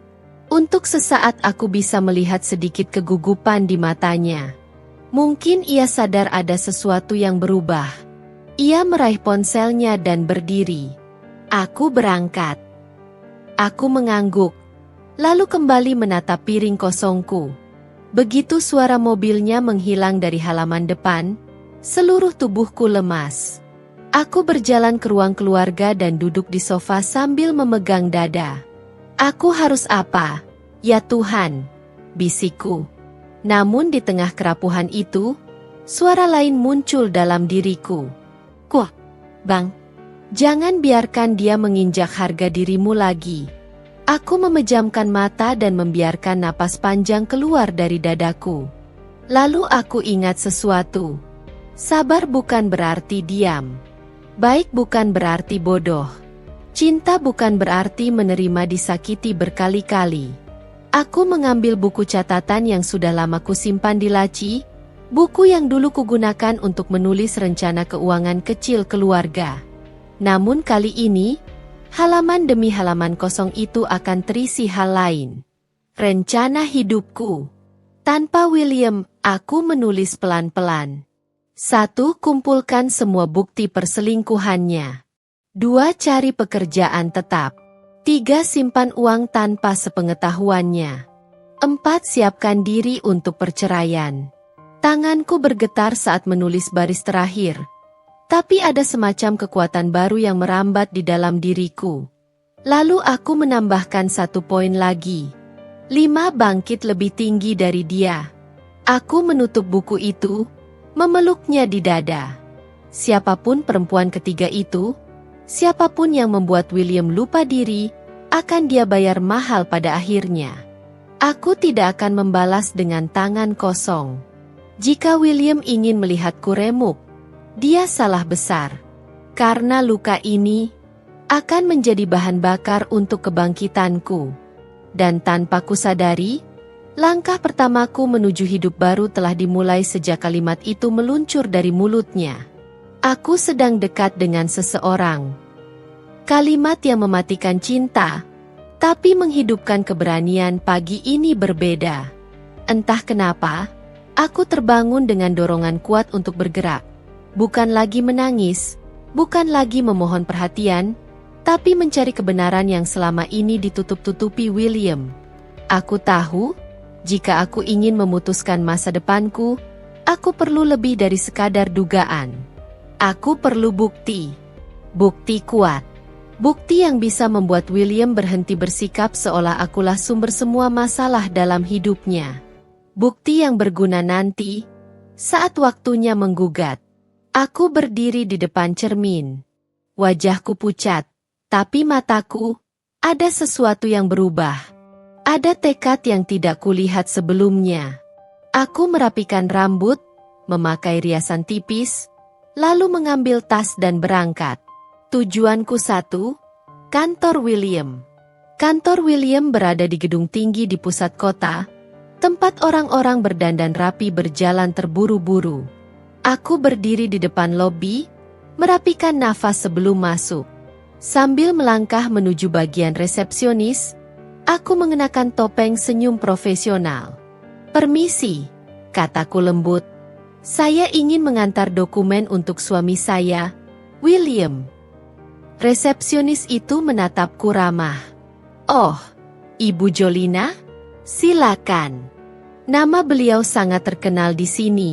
Untuk sesaat aku bisa melihat sedikit kegugupan di matanya. Mungkin ia sadar ada sesuatu yang berubah. Ia meraih ponselnya dan berdiri. "Aku berangkat." Aku mengangguk, lalu kembali menatap piring kosongku. Begitu suara mobilnya menghilang dari halaman depan, seluruh tubuhku lemas. Aku berjalan ke ruang keluarga dan duduk di sofa sambil memegang dada. "Aku harus apa? Ya Tuhan," bisikku. Namun di tengah kerapuhan itu, suara lain muncul dalam diriku. "Kuh, Bang, jangan biarkan dia menginjak harga dirimu lagi." Aku memejamkan mata dan membiarkan napas panjang keluar dari dadaku. Lalu aku ingat sesuatu. Sabar bukan berarti diam. Baik bukan berarti bodoh. Cinta bukan berarti menerima disakiti berkali-kali. Aku mengambil buku catatan yang sudah lama kusimpan di laci, buku yang dulu kugunakan untuk menulis rencana keuangan kecil keluarga. Namun kali ini, halaman demi halaman kosong itu akan terisi hal lain. Rencana hidupku. Tanpa William, aku menulis pelan-pelan. 1. Kumpulkan semua bukti perselingkuhannya. 2. Cari pekerjaan tetap. 3. Simpan uang tanpa sepengetahuannya. 4. Siapkan diri untuk perceraian. Tanganku bergetar saat menulis baris terakhir. Tapi ada semacam kekuatan baru yang merambat di dalam diriku. Lalu aku menambahkan 1 poin lagi. 5. Bangkit lebih tinggi dari dia. Aku menutup buku itu, memeluknya di dada. Siapapun perempuan ketiga itu, siapapun yang membuat William lupa diri, akan dia bayar mahal pada akhirnya. Aku tidak akan membalas dengan tangan kosong. Jika William ingin melihatku remuk, dia salah besar. Karena luka ini akan menjadi bahan bakar untuk kebangkitanku. Dan tanpa kusadari, langkah pertamaku menuju hidup baru telah dimulai sejak kalimat itu meluncur dari mulutnya. Aku sedang dekat dengan seseorang. Kalimat yang mematikan cinta, tapi menghidupkan keberanian pagi ini berbeda. Entah kenapa, aku terbangun dengan dorongan kuat untuk bergerak. Bukan lagi menangis, bukan lagi memohon perhatian, tapi mencari kebenaran yang selama ini ditutup-tutupi William. Aku tahu, jika aku ingin memutuskan masa depanku, aku perlu lebih dari sekadar dugaan. Aku perlu bukti. Bukti kuat. Bukti yang bisa membuat William berhenti bersikap seolah akulah sumber semua masalah dalam hidupnya. Bukti yang berguna nanti, saat waktunya menggugat. Aku berdiri di depan cermin. Wajahku pucat, tapi mataku, ada sesuatu yang berubah. Ada tekad yang tidak kulihat sebelumnya. Aku merapikan rambut, memakai riasan tipis, lalu mengambil tas dan berangkat. Tujuanku 1, kantor William. Kantor William berada di gedung tinggi di pusat kota, tempat orang-orang berdandan rapi berjalan terburu-buru. Aku berdiri di depan lobi, merapikan nafas sebelum masuk. Sambil melangkah menuju bagian resepsionis, aku mengenakan topeng senyum profesional. "Permisi," kataku lembut. "Saya ingin mengantar dokumen untuk suami saya, William." Resepsionis itu menatapku ramah. "Oh, Ibu Jolina? Silakan." Nama beliau sangat terkenal di sini.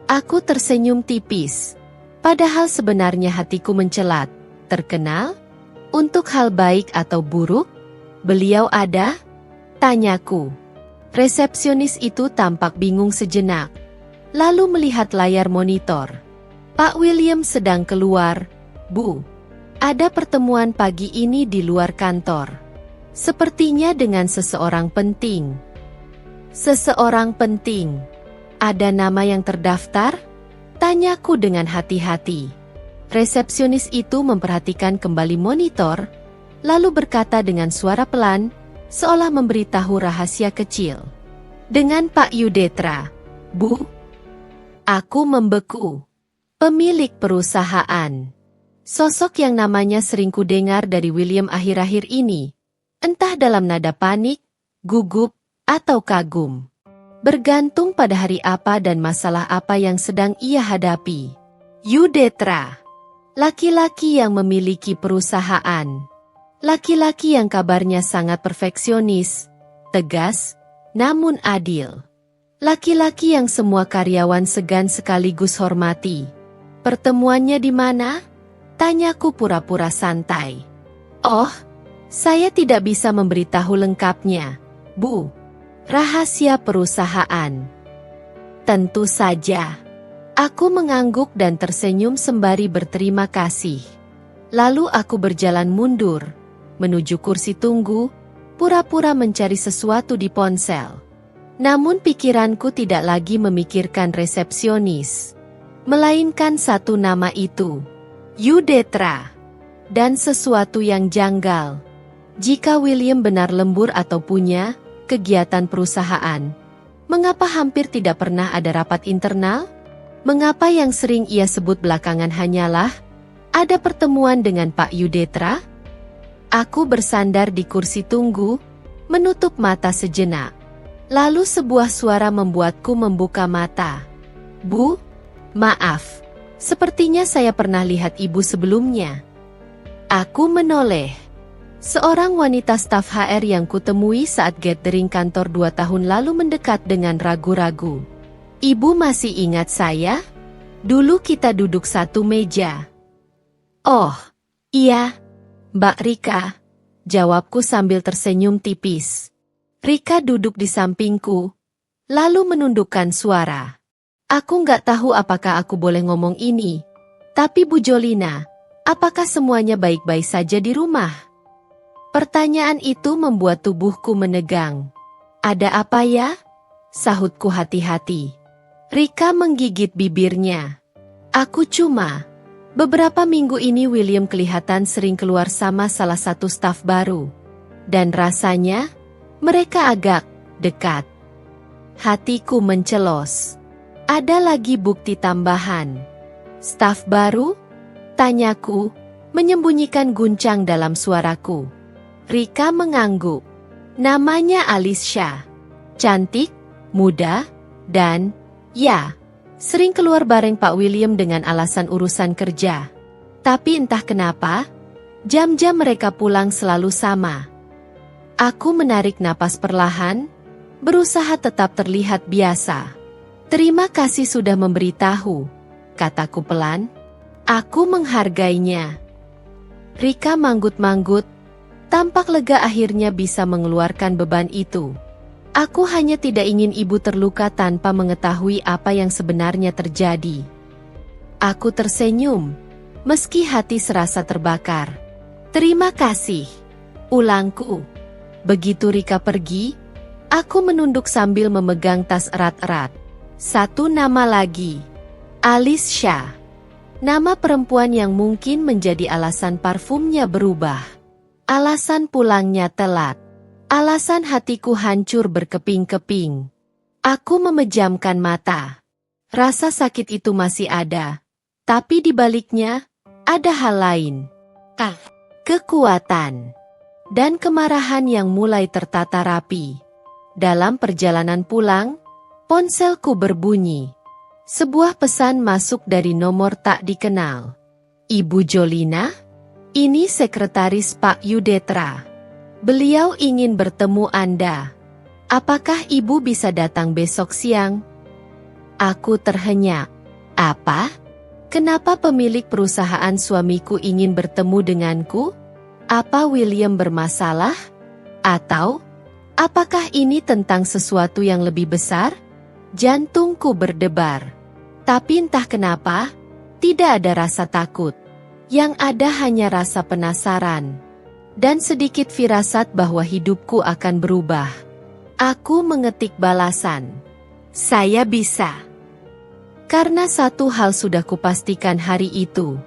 Aku tersenyum tipis. Padahal sebenarnya hatiku mencelat. Terkenal? Untuk hal baik atau buruk? Beliau ada? Tanyaku. Resepsionis itu tampak bingung sejenak. Lalu melihat layar monitor. "Pak William sedang keluar, Bu. Ada pertemuan pagi ini di luar kantor. Sepertinya dengan seseorang penting." "Seseorang penting? Ada nama yang terdaftar?" Tanyaku dengan hati-hati. Resepsionis itu memperhatikan kembali monitor, lalu berkata dengan suara pelan, seolah memberitahu rahasia kecil. "Dengan Pak Yudetra, Bu." Aku membeku. Pemilik perusahaan. Sosok yang namanya sering kudengar dari William akhir-akhir ini, entah dalam nada panik, gugup, atau kagum. Bergantung pada hari apa dan masalah apa yang sedang ia hadapi. Yudetra. Laki-laki yang memiliki perusahaan. Laki-laki yang kabarnya sangat perfeksionis, tegas, namun adil. Laki-laki yang semua karyawan segan sekaligus hormati. "Pertemuannya di mana?" Tanyaku pura-pura santai. "Oh, saya tidak bisa memberitahu lengkapnya, Bu. Rahasia perusahaan." "Tentu saja." Aku mengangguk dan tersenyum sembari berterima kasih. Lalu aku berjalan mundur, menuju kursi tunggu, pura-pura mencari sesuatu di ponsel. Namun pikiranku tidak lagi memikirkan resepsionis, melainkan satu nama itu. Yudetra. dan sesuatu yang janggal. Jika William benar lembur atau punya kegiatan perusahaan, mengapa hampir tidak pernah ada rapat internal? Mengapa yang sering ia sebut belakangan hanyalah ada pertemuan dengan Pak Yudetra? Aku bersandar di kursi tunggu, menutup mata sejenak. Lalu sebuah suara membuatku membuka mata. Bu, maaf. Sepertinya saya pernah lihat ibu sebelumnya. Aku menoleh. Seorang wanita staf HR yang kutemui saat gathering kantor 2 tahun lalu mendekat dengan ragu-ragu. Ibu masih ingat saya? Dulu kita duduk satu meja. Oh, iya, Mbak Rika, jawabku sambil tersenyum tipis. Rika duduk di sampingku, lalu menundukkan suara. Aku nggak tahu apakah aku boleh ngomong ini. Tapi Bu Jolina, apakah semuanya baik-baik saja di rumah? Pertanyaan itu membuat tubuhku menegang. Ada apa ya? Sahutku hati-hati. Rika menggigit bibirnya. Beberapa minggu ini William kelihatan sering keluar sama salah satu staf baru. Dan rasanya, mereka agak dekat. Hatiku mencelos. Ada lagi bukti tambahan. Staf baru? Tanyaku, menyembunyikan guncang dalam suaraku. Rika mengangguk. Namanya Alicia. Cantik, muda, dan, ya, sering keluar bareng Pak William dengan alasan urusan kerja. Tapi entah kenapa, jam-jam mereka pulang selalu sama. Aku menarik napas perlahan, berusaha tetap terlihat biasa. Terima kasih sudah memberitahu, kataku pelan. Aku menghargainya. Rika manggut-manggut, tampak lega akhirnya bisa mengeluarkan beban itu. Aku hanya tidak ingin ibu terluka tanpa mengetahui apa yang sebenarnya terjadi. Aku tersenyum, meski hati serasa terbakar. Terima kasih, ulangku. Begitu Rika pergi, aku menunduk sambil memegang tas erat-erat. Satu nama lagi, Alicia. Nama perempuan yang mungkin menjadi alasan parfumnya berubah. Alasan pulangnya telat. Alasan hatiku hancur berkeping-keping. Aku memejamkan mata. Rasa sakit itu masih ada. Tapi di baliknya, ada hal lain. Kekuatan. Dan kemarahan yang mulai tertata rapi. Dalam perjalanan pulang, ponselku berbunyi. Sebuah pesan masuk dari nomor tak dikenal. Ibu Jolina? Ini sekretaris Pak Yudetra. Beliau ingin bertemu Anda. Apakah ibu bisa datang besok siang? Aku terhenyak. Apa? Kenapa pemilik perusahaan suamiku ingin bertemu denganku? Apa William bermasalah? Atau, apakah ini tentang sesuatu yang lebih besar? Jantungku berdebar. Tapi entah kenapa, tidak ada rasa takut. Yang ada hanya rasa penasaran. Dan sedikit firasat bahwa hidupku akan berubah. Aku mengetik balasan. Saya bisa. Karena satu hal sudah kupastikan hari itu.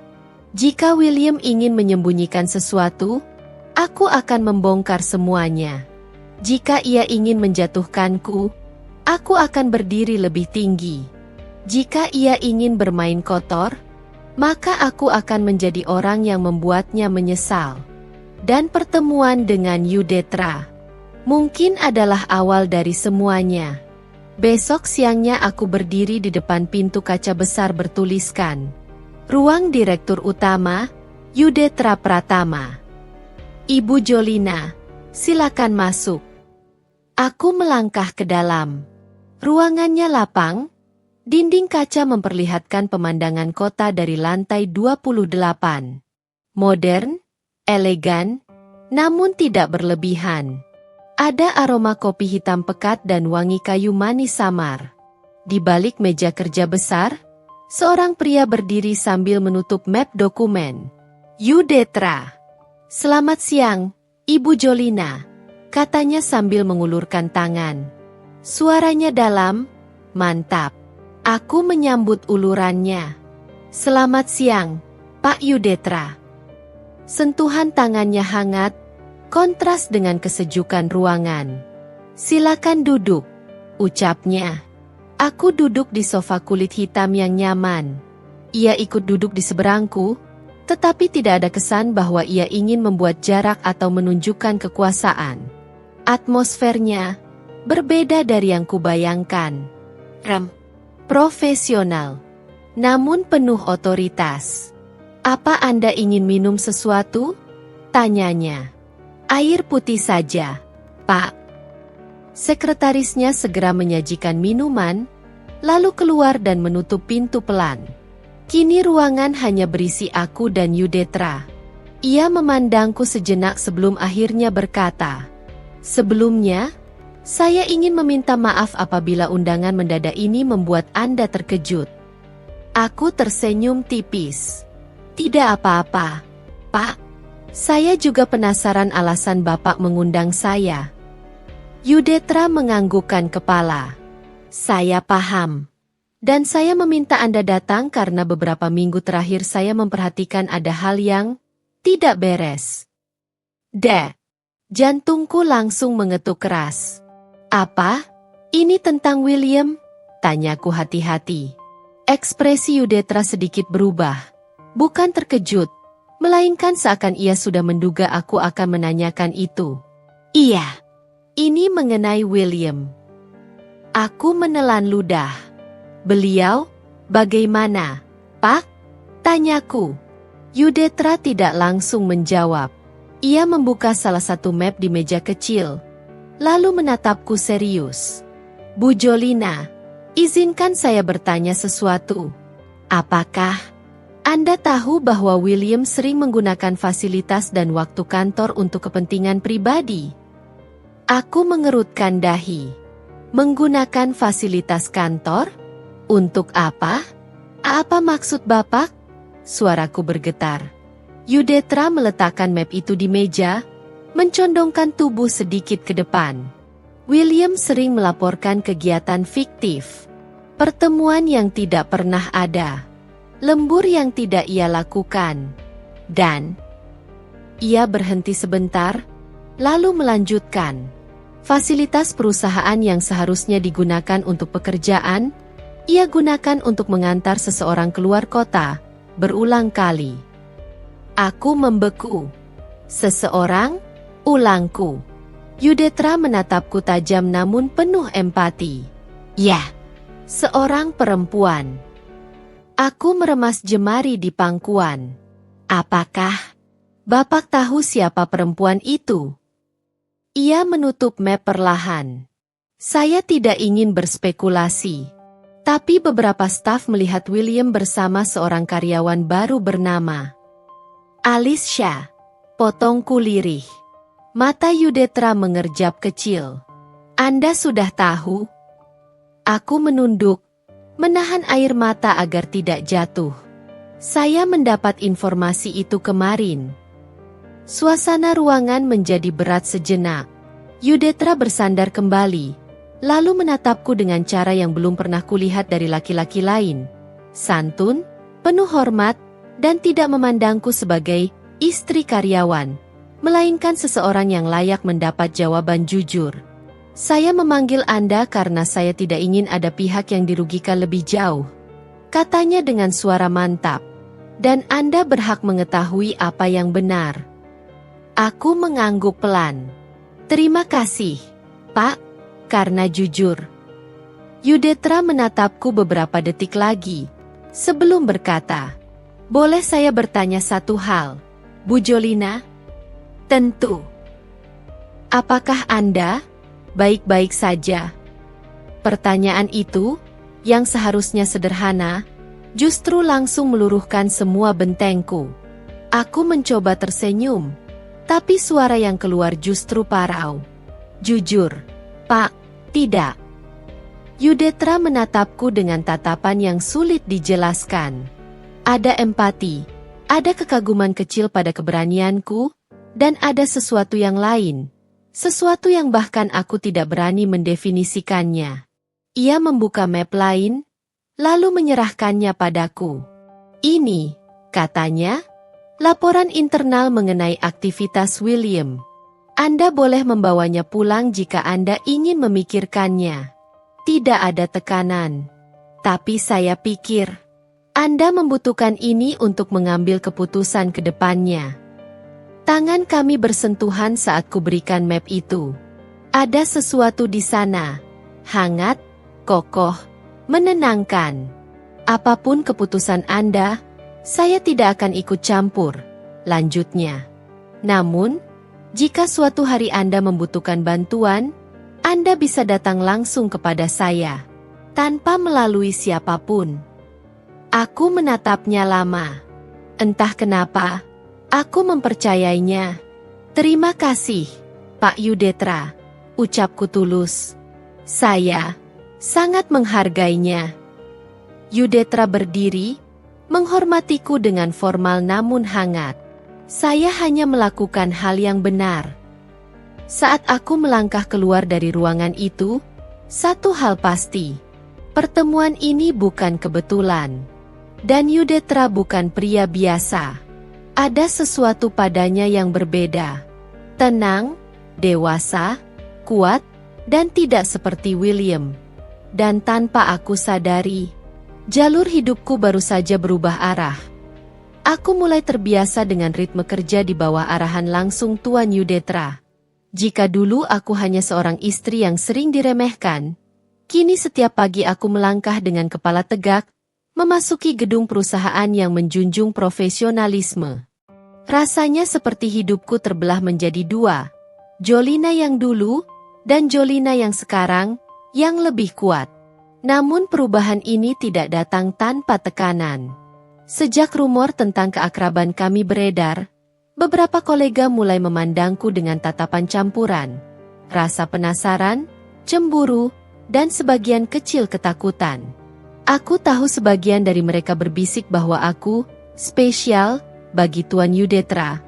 Jika William ingin menyembunyikan sesuatu, aku akan membongkar semuanya. Jika ia ingin menjatuhkanku, aku akan berdiri lebih tinggi. Jika ia ingin bermain kotor, maka aku akan menjadi orang yang membuatnya menyesal. Dan pertemuan dengan Yudetra mungkin adalah awal dari semuanya. Besok siangnya aku berdiri di depan pintu kaca besar bertuliskan, Ruang Direktur Utama, Yudetra Pratama. Ibu Jolina, silakan masuk. Aku melangkah ke dalam. Ruangannya lapang. Dinding kaca memperlihatkan pemandangan kota dari lantai 28. Modern, elegan, namun tidak berlebihan. Ada aroma kopi hitam pekat dan wangi kayu manis samar. Di balik meja kerja besar, seorang pria berdiri sambil menutup map dokumen. Yudetra. Selamat siang, Ibu Jolina, katanya sambil mengulurkan tangan. Suaranya dalam, mantap. Aku menyambut ulurannya. Selamat siang, Pak Yudetra. Sentuhan tangannya hangat, kontras dengan kesejukan ruangan. "Silakan duduk," ucapnya. Aku duduk di sofa kulit hitam yang nyaman. Ia ikut duduk di seberangku, tetapi tidak ada kesan bahwa ia ingin membuat jarak atau menunjukkan kekuasaan. Atmosfernya berbeda dari yang kubayangkan. Profesional, namun penuh otoritas. "Apa Anda ingin minum sesuatu?" tanyanya. "Air putih saja, Pak." Sekretarisnya segera menyajikan minuman, lalu keluar dan menutup pintu pelan. Kini ruangan hanya berisi aku dan Yudetra. Ia memandangku sejenak sebelum akhirnya berkata, "Sebelumnya, saya ingin meminta maaf apabila undangan mendadak ini membuat Anda terkejut." Aku tersenyum tipis. "Tidak apa-apa, Pak. Saya juga penasaran alasan Bapak mengundang saya." Yudetra menganggukkan kepala. "Saya paham. Dan saya meminta Anda datang karena beberapa minggu terakhir saya memperhatikan ada hal yang tidak beres." Jantungku langsung mengetuk keras. "Apa? Ini tentang William?" tanyaku hati-hati. Ekspresi Yudetra sedikit berubah. Bukan terkejut, melainkan seakan ia sudah menduga aku akan menanyakan itu. "Iya, ini mengenai William." Aku menelan ludah. "Beliau, bagaimana, Pak?" tanyaku. Yudetra tidak langsung menjawab. Ia membuka salah satu map di meja kecil, lalu menatapku serius. "Bu Jolina, izinkan saya bertanya sesuatu. Apakah Anda tahu bahwa William sering menggunakan fasilitas dan waktu kantor untuk kepentingan pribadi?" Aku mengerutkan dahi. "Menggunakan fasilitas kantor? Untuk apa? Apa maksud Bapak?" Suaraku bergetar. Yudetra meletakkan map itu di meja, mencondongkan tubuh sedikit ke depan. "William sering melaporkan kegiatan fiktif. Pertemuan yang tidak pernah ada. Lembur yang tidak ia lakukan. Dan..." Ia berhenti sebentar, lalu melanjutkan. "Fasilitas perusahaan yang seharusnya digunakan untuk pekerjaan, ia gunakan untuk mengantar seseorang keluar kota, berulang kali." Aku membeku. "Seseorang?" ulangku. Yudetra menatapku tajam namun penuh empati. "Ya, seorang perempuan." Aku meremas jemari di pangkuan. "Apakah Bapak tahu siapa perempuan itu?" Ia menutup map perlahan. "Saya tidak ingin berspekulasi. Tapi beberapa staf melihat William bersama seorang karyawan baru bernama Alicia." Potongku lirih. Mata Yudetra mengerjap kecil. "Anda sudah tahu?" Aku menunduk, menahan air mata agar tidak jatuh. "Saya mendapat informasi itu kemarin." Suasana ruangan menjadi berat sejenak. Yudetra bersandar kembali, lalu menatapku dengan cara yang belum pernah kulihat dari laki-laki lain. Santun, penuh hormat, dan tidak memandangku sebagai istri karyawan, melainkan seseorang yang layak mendapat jawaban jujur. "Saya memanggil Anda karena saya tidak ingin ada pihak yang dirugikan lebih jauh," katanya dengan suara mantap. "Dan Anda berhak mengetahui apa yang benar." Aku mengangguk pelan. "Terima kasih, Pak, karena jujur." Yudetra menatapku beberapa detik lagi, sebelum berkata, "Boleh saya bertanya satu hal, Bu Jolina?" "Tentu." "Apakah Anda baik-baik saja?" Pertanyaan itu, yang seharusnya sederhana, justru langsung meluruhkan semua bentengku. Aku mencoba tersenyum, tapi suara yang keluar justru parau. "Jujur, Pak, tidak." Yudetra menatapku dengan tatapan yang sulit dijelaskan. Ada empati, ada kekaguman kecil pada keberanianku, dan ada sesuatu yang lain. Sesuatu yang bahkan aku tidak berani mendefinisikannya. Ia membuka map lain, lalu menyerahkannya padaku. "Ini," katanya, Laporan internal mengenai aktivitas William. Anda boleh membawanya pulang jika Anda ingin memikirkannya. Tidak ada tekanan. Tapi saya pikir, Anda membutuhkan ini untuk mengambil keputusan ke depannya. Tangan kami bersentuhan saat kuberikan map itu. Ada sesuatu di sana. Hangat, kokoh, menenangkan. Apapun keputusan Anda, saya tidak akan ikut campur, lanjutnya. Namun, jika suatu hari Anda membutuhkan bantuan, Anda bisa datang langsung kepada saya, tanpa melalui siapapun. Aku menatapnya lama. Entah kenapa, aku mempercayainya. Terima kasih, Pak Yudetra, ucapku tulus. Saya sangat menghargainya. Yudetra berdiri, menghormatiku dengan formal namun hangat. Saya hanya melakukan hal yang benar. Saat aku melangkah keluar dari ruangan itu, satu hal pasti. Pertemuan ini bukan kebetulan. Dan Yudetra bukan pria biasa. Ada sesuatu padanya yang berbeda. Tenang, dewasa, kuat, dan tidak seperti William. Dan tanpa aku sadari, jalur hidupku baru saja berubah arah. Aku mulai terbiasa dengan ritme kerja di bawah arahan langsung Tuan Yudetra. Jika dulu aku hanya seorang istri yang sering diremehkan, kini setiap pagi aku melangkah dengan kepala tegak, memasuki gedung perusahaan yang menjunjung profesionalisme. Rasanya seperti hidupku terbelah menjadi dua, Jolina yang dulu, dan Jolina yang sekarang, yang lebih kuat. Namun perubahan ini tidak datang tanpa tekanan. Sejak rumor tentang keakraban kami beredar, beberapa kolega mulai memandangku dengan tatapan campuran, rasa penasaran, cemburu, dan sebagian kecil ketakutan. Aku tahu sebagian dari mereka berbisik bahwa aku spesial bagi Tuan Yudetra,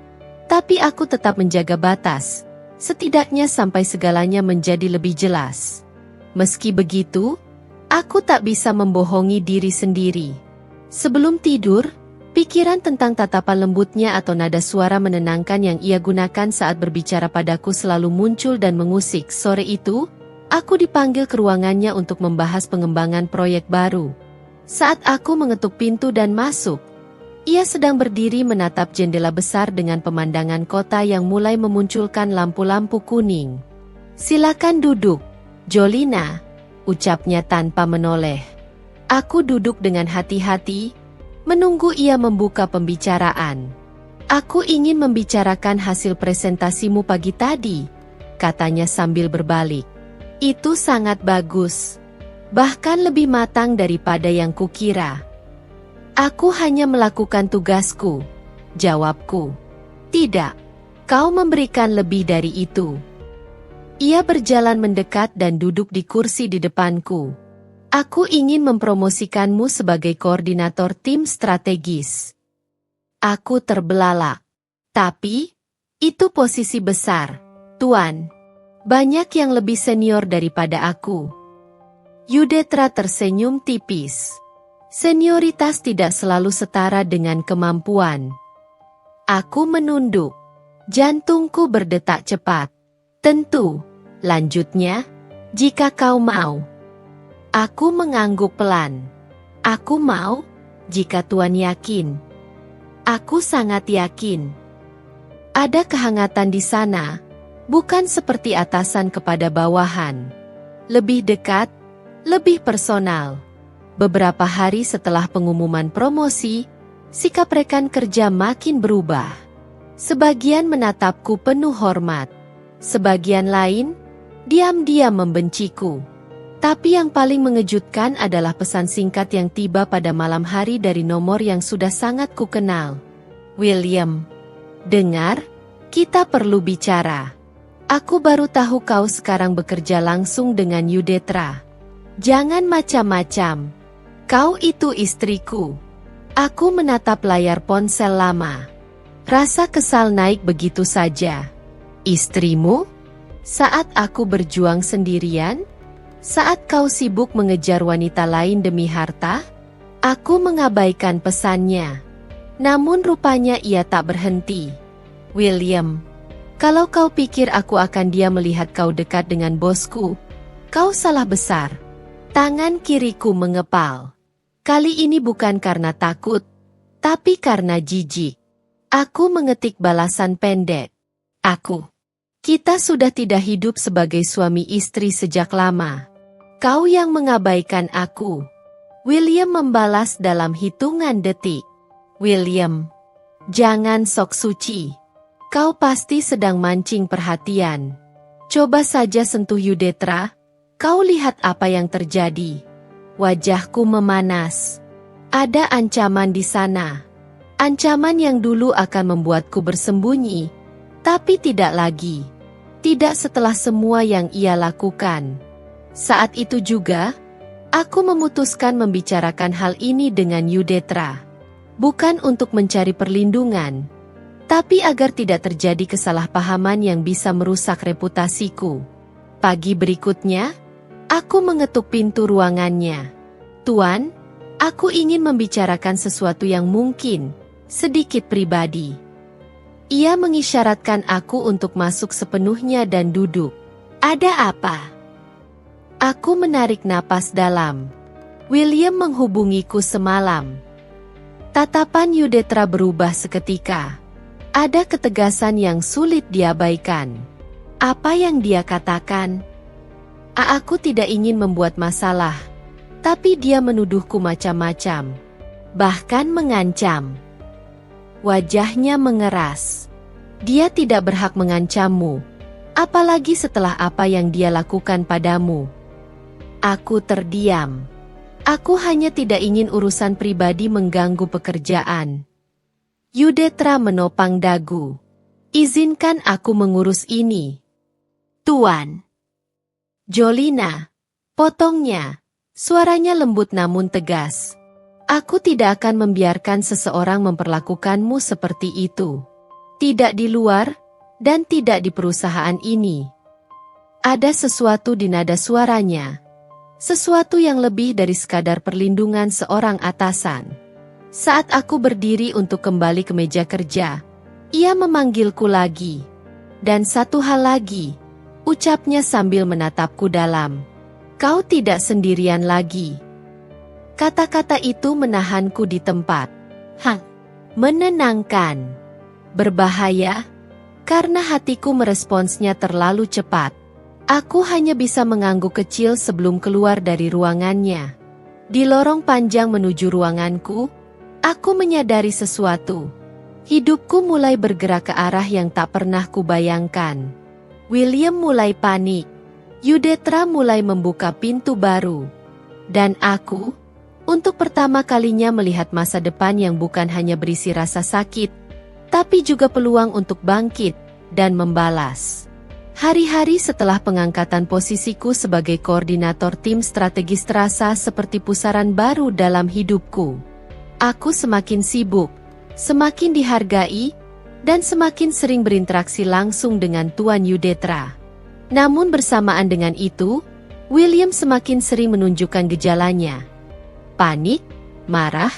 tapi aku tetap menjaga batas, setidaknya sampai segalanya menjadi lebih jelas. Meski begitu, aku tak bisa membohongi diri sendiri. Sebelum tidur, pikiran tentang tatapan lembutnya atau nada suara menenangkan yang ia gunakan saat berbicara padaku selalu muncul dan mengusik. Sore itu, aku dipanggil ke ruangannya untuk membahas pengembangan proyek baru. Saat aku mengetuk pintu dan masuk, ia sedang berdiri menatap jendela besar dengan pemandangan kota yang mulai memunculkan lampu-lampu kuning. "Silakan duduk, Jolina," ucapnya tanpa menoleh. Aku duduk dengan hati-hati, menunggu ia membuka pembicaraan. "Aku ingin membicarakan hasil presentasimu pagi tadi," katanya sambil berbalik. "Itu sangat bagus. Bahkan lebih matang daripada yang kukira." "Aku hanya melakukan tugasku," jawabku. "Tidak, kau memberikan lebih dari itu." Ia berjalan mendekat dan duduk di kursi di depanku. "Aku ingin mempromosikanmu sebagai koordinator tim strategis." Aku terbelalak. "Tapi, itu posisi besar, Tuan. Banyak yang lebih senior daripada aku." Yudetra tersenyum tipis. "Senioritas tidak selalu setara dengan kemampuan." Aku menunduk. Jantungku berdetak cepat. "Tentu," lanjutnya, "jika kau mau." Aku mengangguk pelan. "Aku mau, jika Tuan yakin." Aku sangat yakin. Ada kehangatan di sana, bukan seperti atasan kepada bawahan. Lebih dekat, lebih personal. Beberapa hari setelah pengumuman promosi, sikap rekan kerja makin berubah. Sebagian menatapku penuh hormat. Sebagian lain, diam-diam membenciku. Tapi yang paling mengejutkan adalah pesan singkat yang tiba pada malam hari dari nomor yang sudah sangat kukenal. "William, dengar, kita perlu bicara. Aku baru tahu kau sekarang bekerja langsung dengan Yudetra. Jangan macam-macam. Kau itu istriku." Aku menatap layar ponsel lama. Rasa kesal naik begitu saja. "Istrimu? Saat aku berjuang sendirian? Saat kau sibuk mengejar wanita lain demi harta?" Aku mengabaikan pesannya. Namun rupanya ia tak berhenti. William, kalau kau pikir aku akan diam melihat kau dekat dengan bosku, kau salah besar. Tangan kiriku mengepal. Kali ini bukan karena takut, tapi karena jijik. Aku mengetik balasan pendek. Kita sudah tidak hidup sebagai suami istri sejak lama. Kau yang mengabaikan aku. William membalas dalam hitungan detik. William, jangan sok suci. Kau pasti sedang mancing perhatian. Coba saja sentuh Yudetra, kau lihat apa yang terjadi. Wajahku memanas. Ada ancaman di sana. Ancaman yang dulu akan membuatku bersembunyi, tapi tidak lagi. Tidak setelah semua yang ia lakukan. Saat itu juga, aku memutuskan membicarakan hal ini dengan Yudetra. Bukan untuk mencari perlindungan, tapi agar tidak terjadi kesalahpahaman yang bisa merusak reputasiku. Pagi berikutnya, aku mengetuk pintu ruangannya. Tuan, aku ingin membicarakan sesuatu yang mungkin sedikit pribadi. Ia mengisyaratkan aku untuk masuk sepenuhnya dan duduk. Ada apa? Aku menarik napas dalam. William menghubungiku semalam. Tatapan Yudetra berubah seketika. Ada ketegasan yang sulit diabaikan. Apa yang dia katakan? Aku tidak ingin membuat masalah, tapi dia menuduhku macam-macam. Bahkan mengancam. Wajahnya mengeras. Dia tidak berhak mengancammu, apalagi setelah apa yang dia lakukan padamu. Aku terdiam. Aku hanya tidak ingin urusan pribadi mengganggu pekerjaan. Yudetra menopang dagu. Izinkan aku mengurus ini. Tuan. Jolina. Potongnya. Suaranya lembut namun tegas. Aku tidak akan membiarkan seseorang memperlakukanmu seperti itu. Tidak di luar, dan tidak di perusahaan ini. Ada sesuatu di nada suaranya. Sesuatu yang lebih dari sekadar perlindungan seorang atasan. Saat aku berdiri untuk kembali ke meja kerja, ia memanggilku lagi. Dan satu hal lagi, ucapnya sambil menatapku dalam. Kau tidak sendirian lagi. Kata-kata itu menahanku di tempat. Menenangkan. Berbahaya, karena hatiku meresponsnya terlalu cepat. Aku hanya bisa mengangguk kecil sebelum keluar dari ruangannya. Di lorong panjang menuju ruanganku, aku menyadari sesuatu. Hidupku mulai bergerak ke arah yang tak pernah kubayangkan. William mulai panik. Yudetra mulai membuka pintu baru. Dan aku, untuk pertama kalinya melihat masa depan yang bukan hanya berisi rasa sakit, tapi juga peluang untuk bangkit dan membalas. Hari-hari setelah pengangkatan posisiku sebagai koordinator tim strategis terasa seperti pusaran baru dalam hidupku. Aku semakin sibuk, semakin dihargai, dan semakin sering berinteraksi langsung dengan Tuan Yudetra. Namun bersamaan dengan itu, William semakin sering menunjukkan gejalanya. Panik, marah,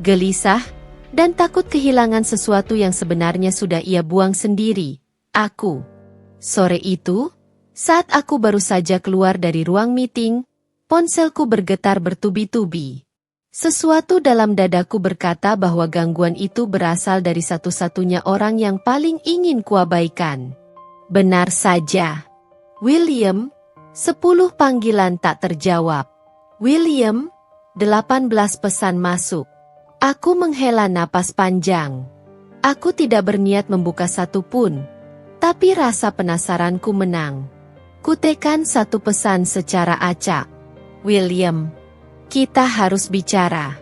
gelisah, dan takut kehilangan sesuatu yang sebenarnya sudah ia buang sendiri. Sore itu, saat aku baru saja keluar dari ruang meeting, ponselku bergetar bertubi-tubi. Sesuatu dalam dadaku berkata bahwa gangguan itu berasal dari satu-satunya orang yang paling ingin kuabaikan. Benar saja. William, 10 panggilan tak terjawab. William, 18 pesan masuk. Aku menghela napas panjang. Aku tidak berniat membuka satu pun. Tapi rasa penasaranku menang. Kutekan satu pesan secara acak. William, kita harus bicara.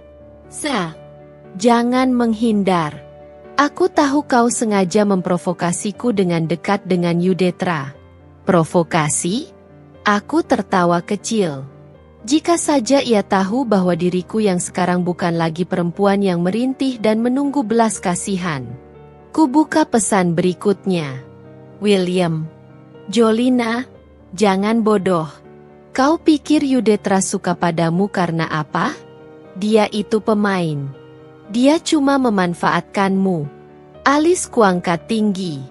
Jangan menghindar. Aku tahu kau sengaja memprovokasiku dengan dekat dengan Yudetra. Provokasi? Aku tertawa kecil. Jika saja ia tahu bahwa diriku yang sekarang bukan lagi perempuan yang merintih dan menunggu belas kasihan. Kubuka pesan berikutnya. William, Jolina, jangan bodoh. Kau pikir Yudetra suka padamu karena apa? Dia itu pemain. Dia cuma memanfaatkanmu. Alisku angkat tinggi.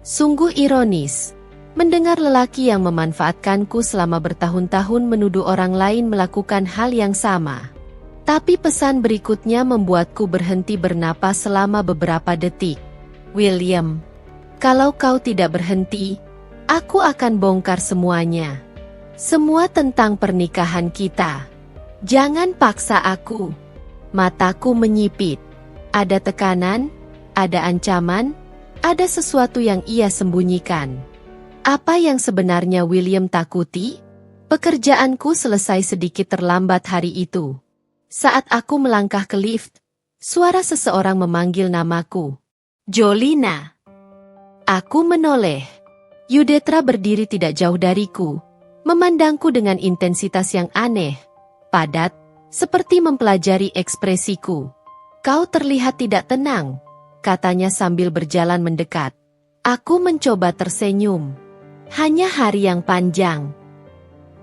Sungguh ironis. Mendengar lelaki yang memanfaatkanku selama bertahun-tahun menuduh orang lain melakukan hal yang sama. Tapi pesan berikutnya membuatku berhenti bernapas selama beberapa detik. William, kalau kau tidak berhenti, aku akan bongkar semuanya. Semua tentang pernikahan kita. Jangan paksa aku. Mataku menyipit. Ada tekanan, ada ancaman, ada sesuatu yang ia sembunyikan. Apa yang sebenarnya William takuti? Pekerjaanku selesai sedikit terlambat hari itu. Saat aku melangkah ke lift, suara seseorang memanggil namaku. Jolina. Aku menoleh. Yudetra berdiri tidak jauh dariku, memandangku dengan intensitas yang aneh, padat, seperti mempelajari ekspresiku. Kau terlihat tidak tenang, katanya sambil berjalan mendekat. Aku mencoba tersenyum. Hanya hari yang panjang.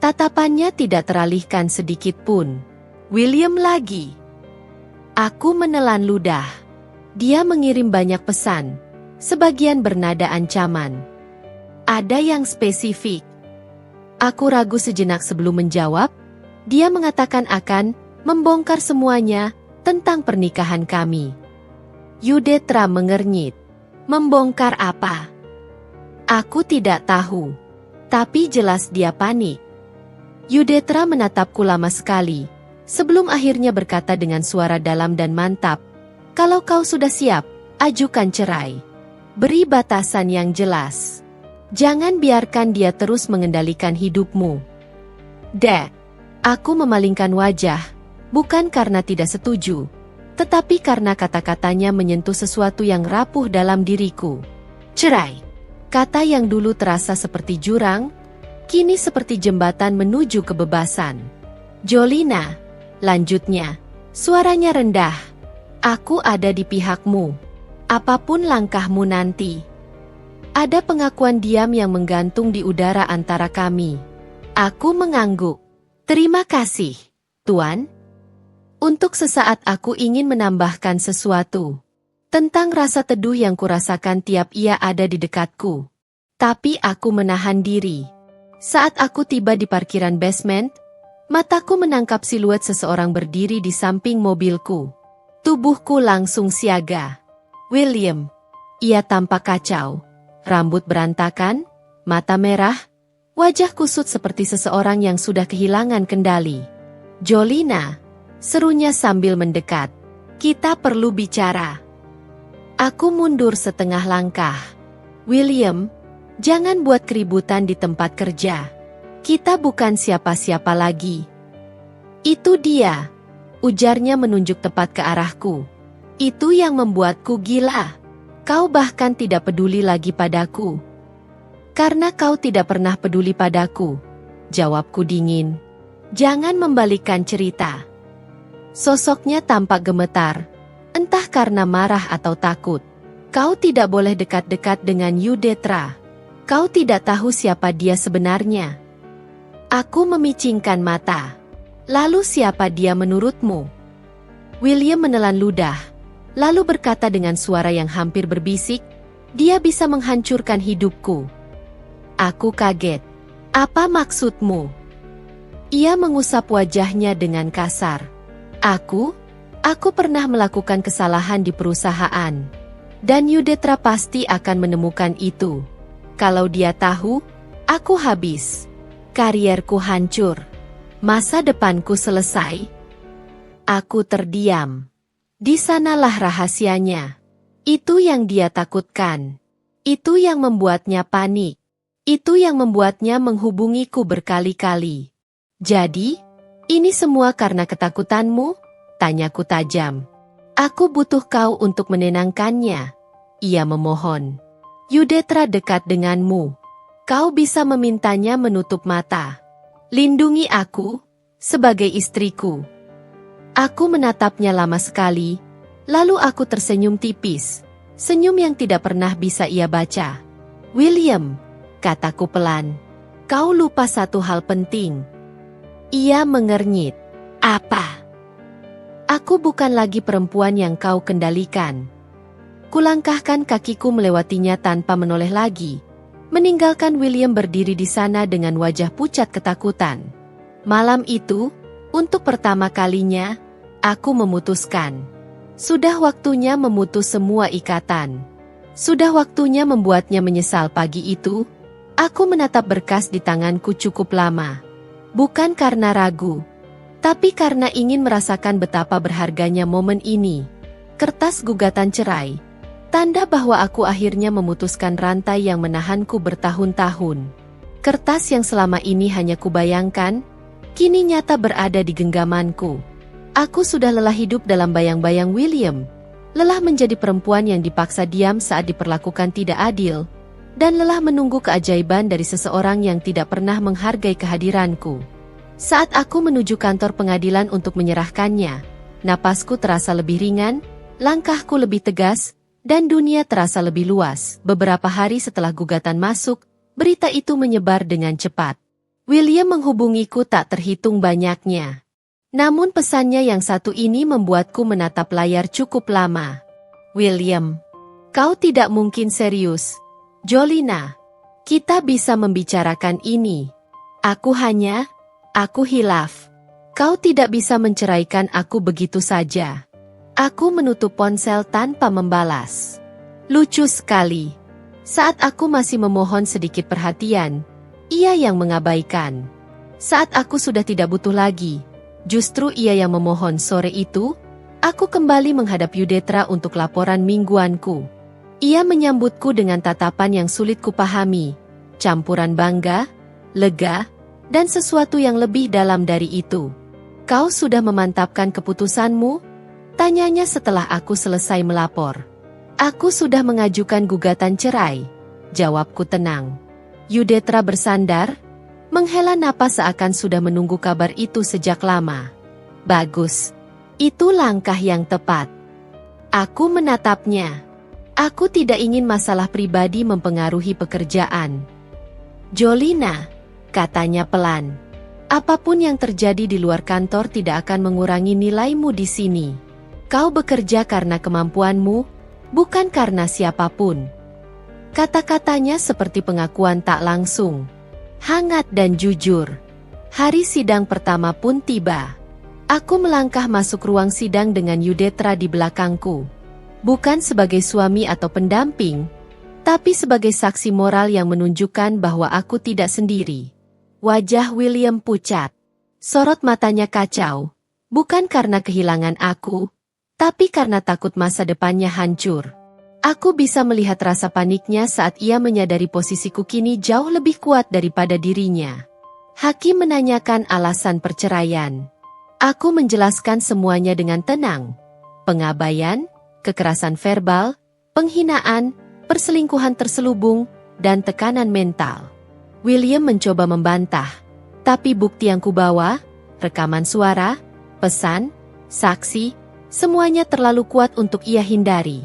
Tatapannya tidak teralihkan sedikit pun. William lagi. Aku menelan ludah. Dia mengirim banyak pesan, sebagian bernada ancaman. Ada yang spesifik. Aku ragu sejenak sebelum menjawab. Dia mengatakan akan membongkar semuanya tentang pernikahan kami. Yudetra mengernyit. Membongkar apa? Aku tidak tahu. Tapi jelas dia panik. Yudetra menatapku lama sekali, sebelum akhirnya berkata dengan suara dalam dan mantap, "Kalau kau sudah siap, ajukan cerai. Beri batasan yang jelas. Jangan biarkan dia terus mengendalikan hidupmu." Dek, aku memalingkan wajah, bukan karena tidak setuju, tetapi karena kata-katanya menyentuh sesuatu yang rapuh dalam diriku. Cerai. Kata yang dulu terasa seperti jurang, kini seperti jembatan menuju kebebasan. Jolina, lanjutnya, suaranya rendah. Aku ada di pihakmu. Apapun langkahmu nanti. Ada pengakuan diam yang menggantung di udara antara kami. Aku mengangguk. Terima kasih, Tuan. Untuk sesaat aku ingin menambahkan sesuatu. Tentang rasa teduh yang kurasakan tiap ia ada di dekatku. Tapi aku menahan diri. Saat aku tiba di parkiran basement, mataku menangkap siluet seseorang berdiri di samping mobilku. Tubuhku langsung siaga. William. Ia tampak kacau. Rambut berantakan, mata merah, wajah kusut seperti seseorang yang sudah kehilangan kendali. Jolina, serunya sambil mendekat. Kita perlu bicara. Aku mundur setengah langkah. William, jangan buat keributan di tempat kerja. Kita bukan siapa-siapa lagi. Itu dia, ujarnya menunjuk tepat ke arahku. Itu yang membuatku gila. Kau bahkan tidak peduli lagi padaku. Karena kau tidak pernah peduli padaku, jawabku dingin. Jangan membalikkan cerita. Sosoknya tampak gemetar. Entah karena marah atau takut. Kau tidak boleh dekat-dekat dengan Yudetra. Kau tidak tahu siapa dia sebenarnya. Aku memicingkan mata. Lalu siapa dia menurutmu? William menelan ludah, lalu berkata dengan suara yang hampir berbisik, dia bisa menghancurkan hidupku. Aku kaget. Apa maksudmu? Ia mengusap wajahnya dengan kasar. Aku pernah melakukan kesalahan di perusahaan. Dan Yudetra pasti akan menemukan itu. Kalau dia tahu, aku habis. Karierku hancur. Masa depanku selesai. Aku terdiam. Di sanalah rahasianya. Itu yang dia takutkan. Itu yang membuatnya panik. Itu yang membuatnya menghubungiku berkali-kali. Jadi, ini semua karena ketakutanmu? Tanyaku tajam. Aku butuh kau untuk menenangkannya. Ia memohon. Yudetra dekat denganmu. Kau bisa memintanya menutup mata. Lindungi aku, sebagai istriku. Aku menatapnya lama sekali, lalu aku tersenyum tipis. Senyum yang tidak pernah bisa ia baca. William, kataku pelan. Kau lupa satu hal penting. Ia mengernyit. Apa? Aku bukan lagi perempuan yang kau kendalikan. Kulangkahkan kakiku melewatinya tanpa menoleh lagi, meninggalkan William berdiri di sana dengan wajah pucat ketakutan. Malam itu, untuk pertama kalinya, aku memutuskan. Sudah waktunya memutus semua ikatan. Sudah waktunya membuatnya menyesal pagi itu. Aku menatap berkas di tanganku cukup lama. Bukan karena ragu, tapi karena ingin merasakan betapa berharganya momen ini. Kertas gugatan cerai. Tanda bahwa aku akhirnya memutuskan rantai yang menahanku bertahun-tahun. Kertas yang selama ini hanya kubayangkan, kini nyata berada di genggamanku. Aku sudah lelah hidup dalam bayang-bayang William. Lelah menjadi perempuan yang dipaksa diam saat diperlakukan tidak adil. Dan lelah menunggu keajaiban dari seseorang yang tidak pernah menghargai kehadiranku. Saat aku menuju kantor pengadilan untuk menyerahkannya, napasku terasa lebih ringan, langkahku lebih tegas, dan dunia terasa lebih luas. Beberapa hari setelah gugatan masuk, berita itu menyebar dengan cepat. William menghubungiku tak terhitung banyaknya. Namun pesannya yang satu ini membuatku menatap layar cukup lama. William, kau tidak mungkin serius. Jolina, kita bisa membicarakan ini. Aku hilaf. Kau tidak bisa menceraikan aku begitu saja. Aku menutup ponsel tanpa membalas. Lucu sekali. Saat aku masih memohon sedikit perhatian, ia yang mengabaikan. Saat aku sudah tidak butuh lagi, justru ia yang memohon. Sore itu, aku kembali menghadap Yudetra untuk laporan mingguanku. Ia menyambutku dengan tatapan yang sulit kupahami, campuran bangga, lega, dan sesuatu yang lebih dalam dari itu. Kau sudah memantapkan keputusanmu? Tanyanya setelah aku selesai melapor. Aku sudah mengajukan gugatan cerai. Jawabku tenang. Yudetra bersandar, menghela napas seakan sudah menunggu kabar itu sejak lama. Bagus. Itu langkah yang tepat. Aku menatapnya. Aku tidak ingin masalah pribadi mempengaruhi pekerjaan. Jolina, katanya pelan. Apapun yang terjadi di luar kantor tidak akan mengurangi nilaimu di sini. Kau bekerja karena kemampuanmu, bukan karena siapapun. Kata-katanya seperti pengakuan tak langsung. Hangat dan jujur. Hari sidang pertama pun tiba. Aku melangkah masuk ruang sidang dengan Yudetra di belakangku. Bukan sebagai suami atau pendamping, tapi sebagai saksi moral yang menunjukkan bahwa aku tidak sendiri. Wajah William pucat. Sorot matanya kacau. Bukan karena kehilangan aku, tapi karena takut masa depannya hancur. Aku bisa melihat rasa paniknya saat ia menyadari posisiku kini jauh lebih kuat daripada dirinya. Hakim menanyakan alasan perceraian. Aku menjelaskan semuanya dengan tenang. Pengabaian, kekerasan verbal, penghinaan, perselingkuhan terselubung, dan tekanan mental. William mencoba membantah, tapi bukti yang kubawa, rekaman suara, pesan, saksi, semuanya terlalu kuat untuk ia hindari.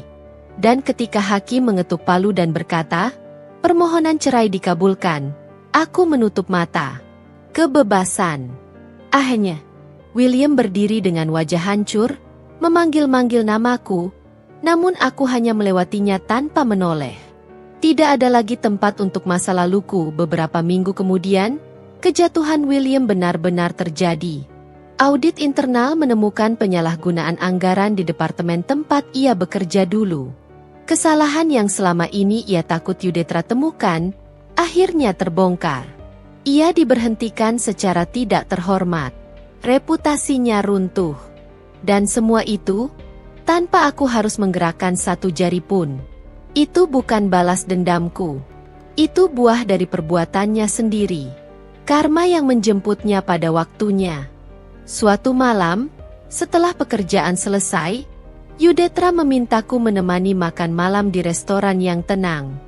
Dan ketika hakim mengetuk palu dan berkata, permohonan cerai dikabulkan, aku menutup mata. Kebebasan. Akhirnya, William berdiri dengan wajah hancur, memanggil-manggil namaku, namun aku hanya melewatinya tanpa menoleh. Tidak ada lagi tempat untuk masa laluku. Beberapa minggu kemudian, kejatuhan William benar-benar terjadi. Audit internal menemukan penyalahgunaan anggaran di departemen tempat ia bekerja dulu. Kesalahan yang selama ini ia takut Yudetra temukan, akhirnya terbongkar. Ia diberhentikan secara tidak terhormat. Reputasinya runtuh. Dan semua itu, tanpa aku harus menggerakkan satu jari pun. Itu bukan balas dendamku. Itu buah dari perbuatannya sendiri. Karma yang menjemputnya pada waktunya. Suatu malam, setelah pekerjaan selesai, Yudetra memintaku menemani makan malam di restoran yang tenang.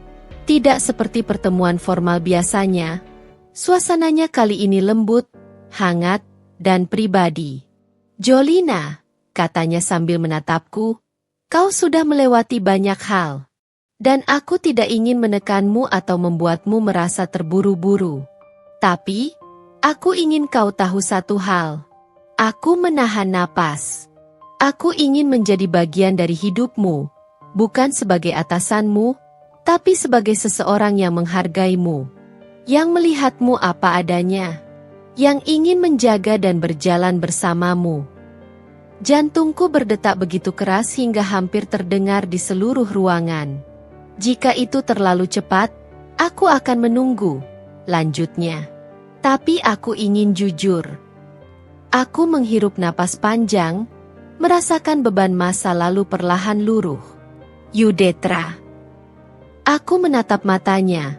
Tidak seperti pertemuan formal biasanya, suasananya kali ini lembut, hangat, dan pribadi. Jolina, katanya sambil menatapku, kau sudah melewati banyak hal. Dan aku tidak ingin menekanmu atau membuatmu merasa terburu-buru. Tapi, aku ingin kau tahu satu hal. Aku menahan napas. Aku ingin menjadi bagian dari hidupmu, bukan sebagai atasanmu, tapi sebagai seseorang yang menghargaimu, yang melihatmu apa adanya, yang ingin menjaga dan berjalan bersamamu. Jantungku berdetak begitu keras hingga hampir terdengar di seluruh ruangan. Jika itu terlalu cepat, aku akan menunggu, lanjutnya. Tapi aku ingin jujur. Aku menghirup napas panjang, merasakan beban masa lalu perlahan luruh. Yudetra. Aku menatap matanya,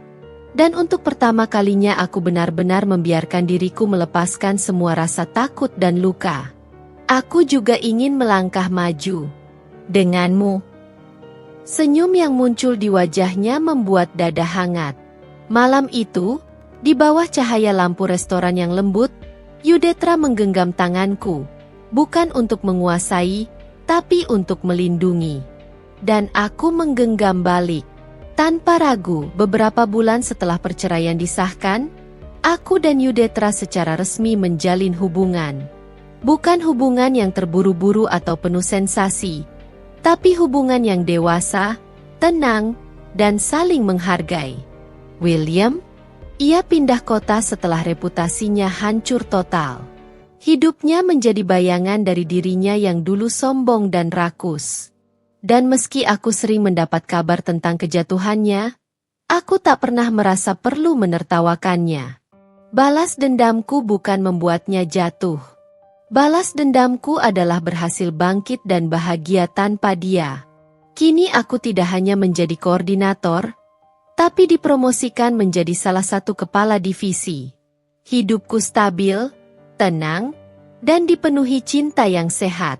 dan untuk pertama kalinya aku benar-benar membiarkan diriku melepaskan semua rasa takut dan luka. Aku juga ingin melangkah maju denganmu. Senyum yang muncul di wajahnya membuat dada hangat. Malam itu, di bawah cahaya lampu restoran yang lembut, Yudetra menggenggam tanganku, bukan untuk menguasai, tapi untuk melindungi. Dan aku menggenggam balik. Tanpa ragu, beberapa bulan setelah perceraian disahkan, aku dan Yudetra secara resmi menjalin hubungan. Bukan hubungan yang terburu-buru atau penuh sensasi, tapi hubungan yang dewasa, tenang, dan saling menghargai. William? Ia pindah kota setelah reputasinya hancur total. Hidupnya menjadi bayangan dari dirinya yang dulu sombong dan rakus. Dan meski aku sering mendapat kabar tentang kejatuhannya, aku tak pernah merasa perlu menertawakannya. Balas dendamku bukan membuatnya jatuh. Balas dendamku adalah berhasil bangkit dan bahagia tanpa dia. Kini aku tidak hanya menjadi koordinator, tapi dipromosikan menjadi salah satu kepala divisi. Hidupku stabil, tenang, dan dipenuhi cinta yang sehat.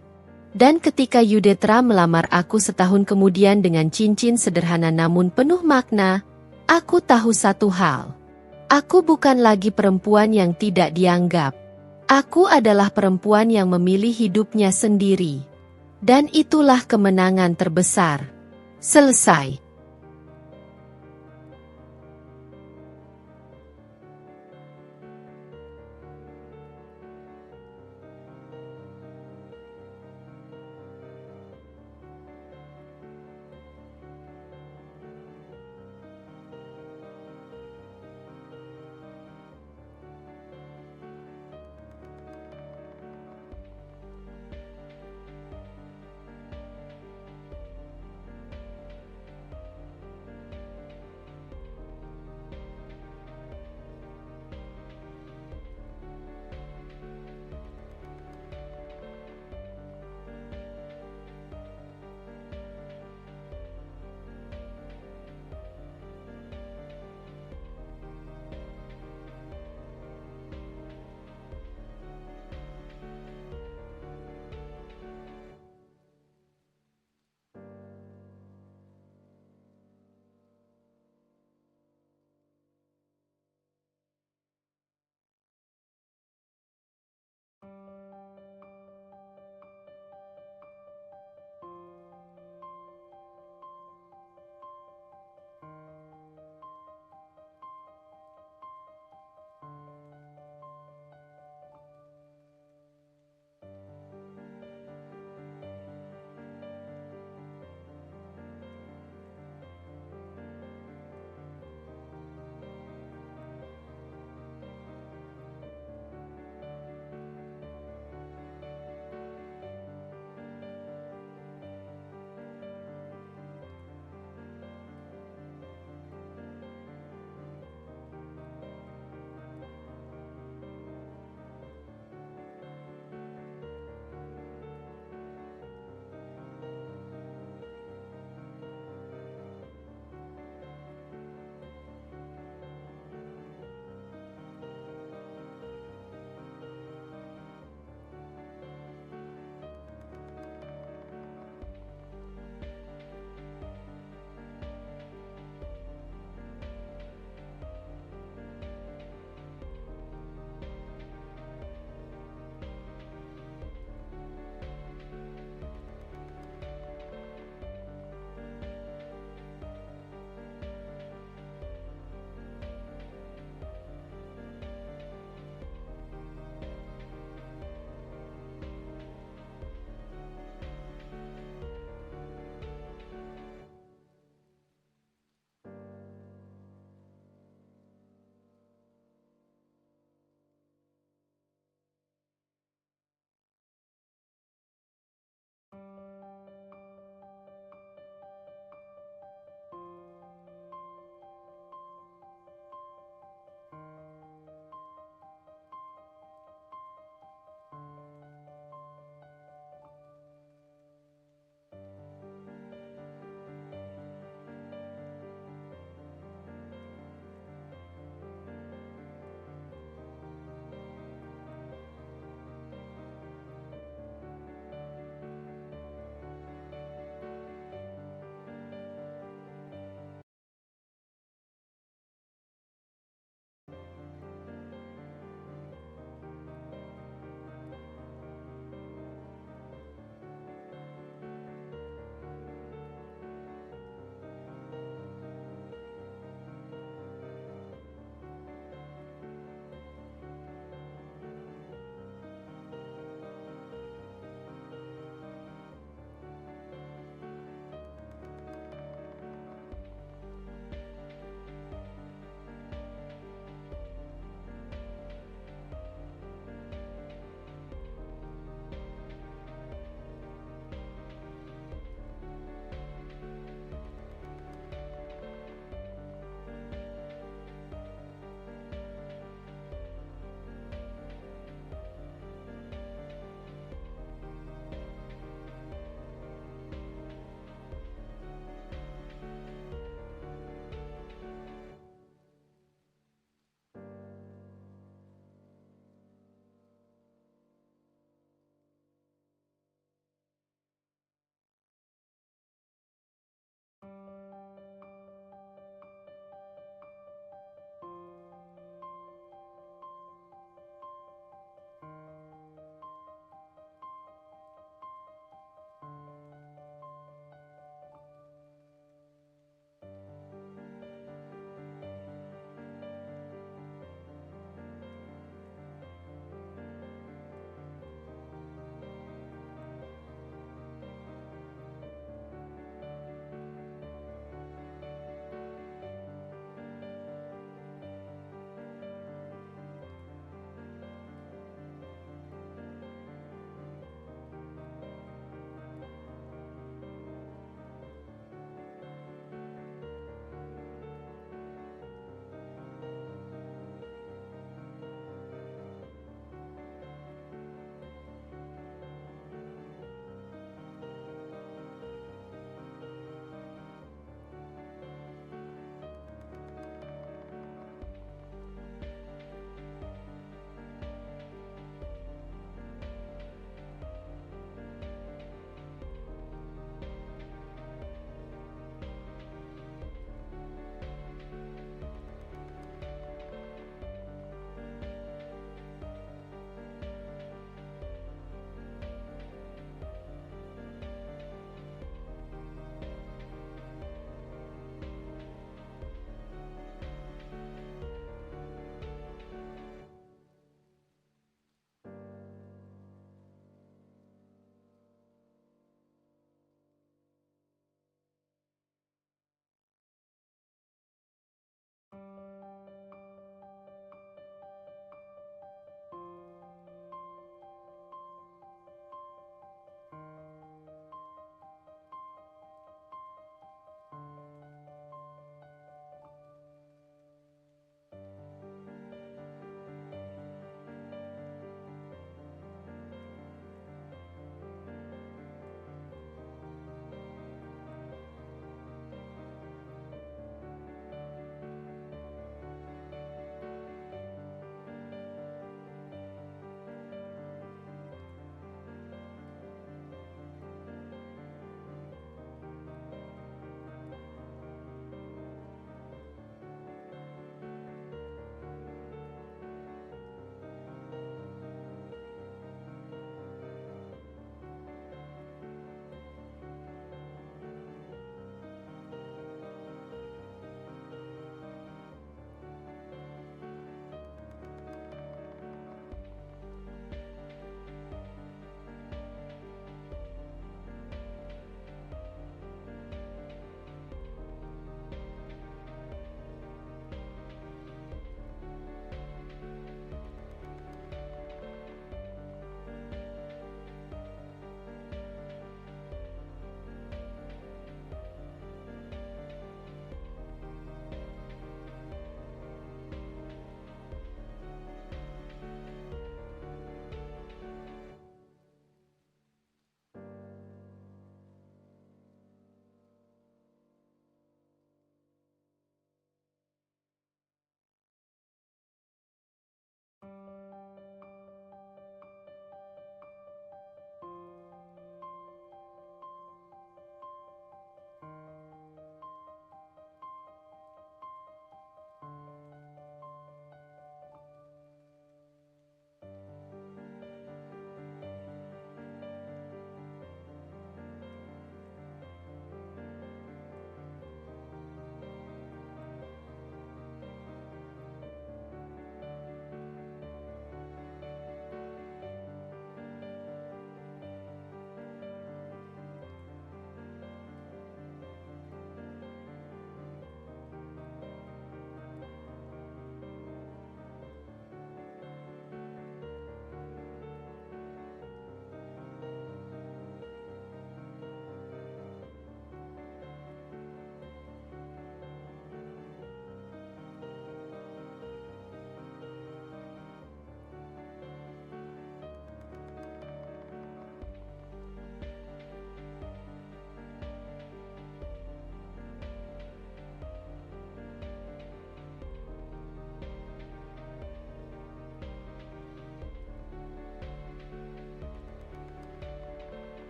Dan ketika Yudetra melamar aku setahun kemudian dengan cincin sederhana namun penuh makna, aku tahu satu hal. Aku bukan lagi perempuan yang tidak dianggap. Aku adalah perempuan yang memilih hidupnya sendiri. Dan itulah kemenangan terbesar. Selesai.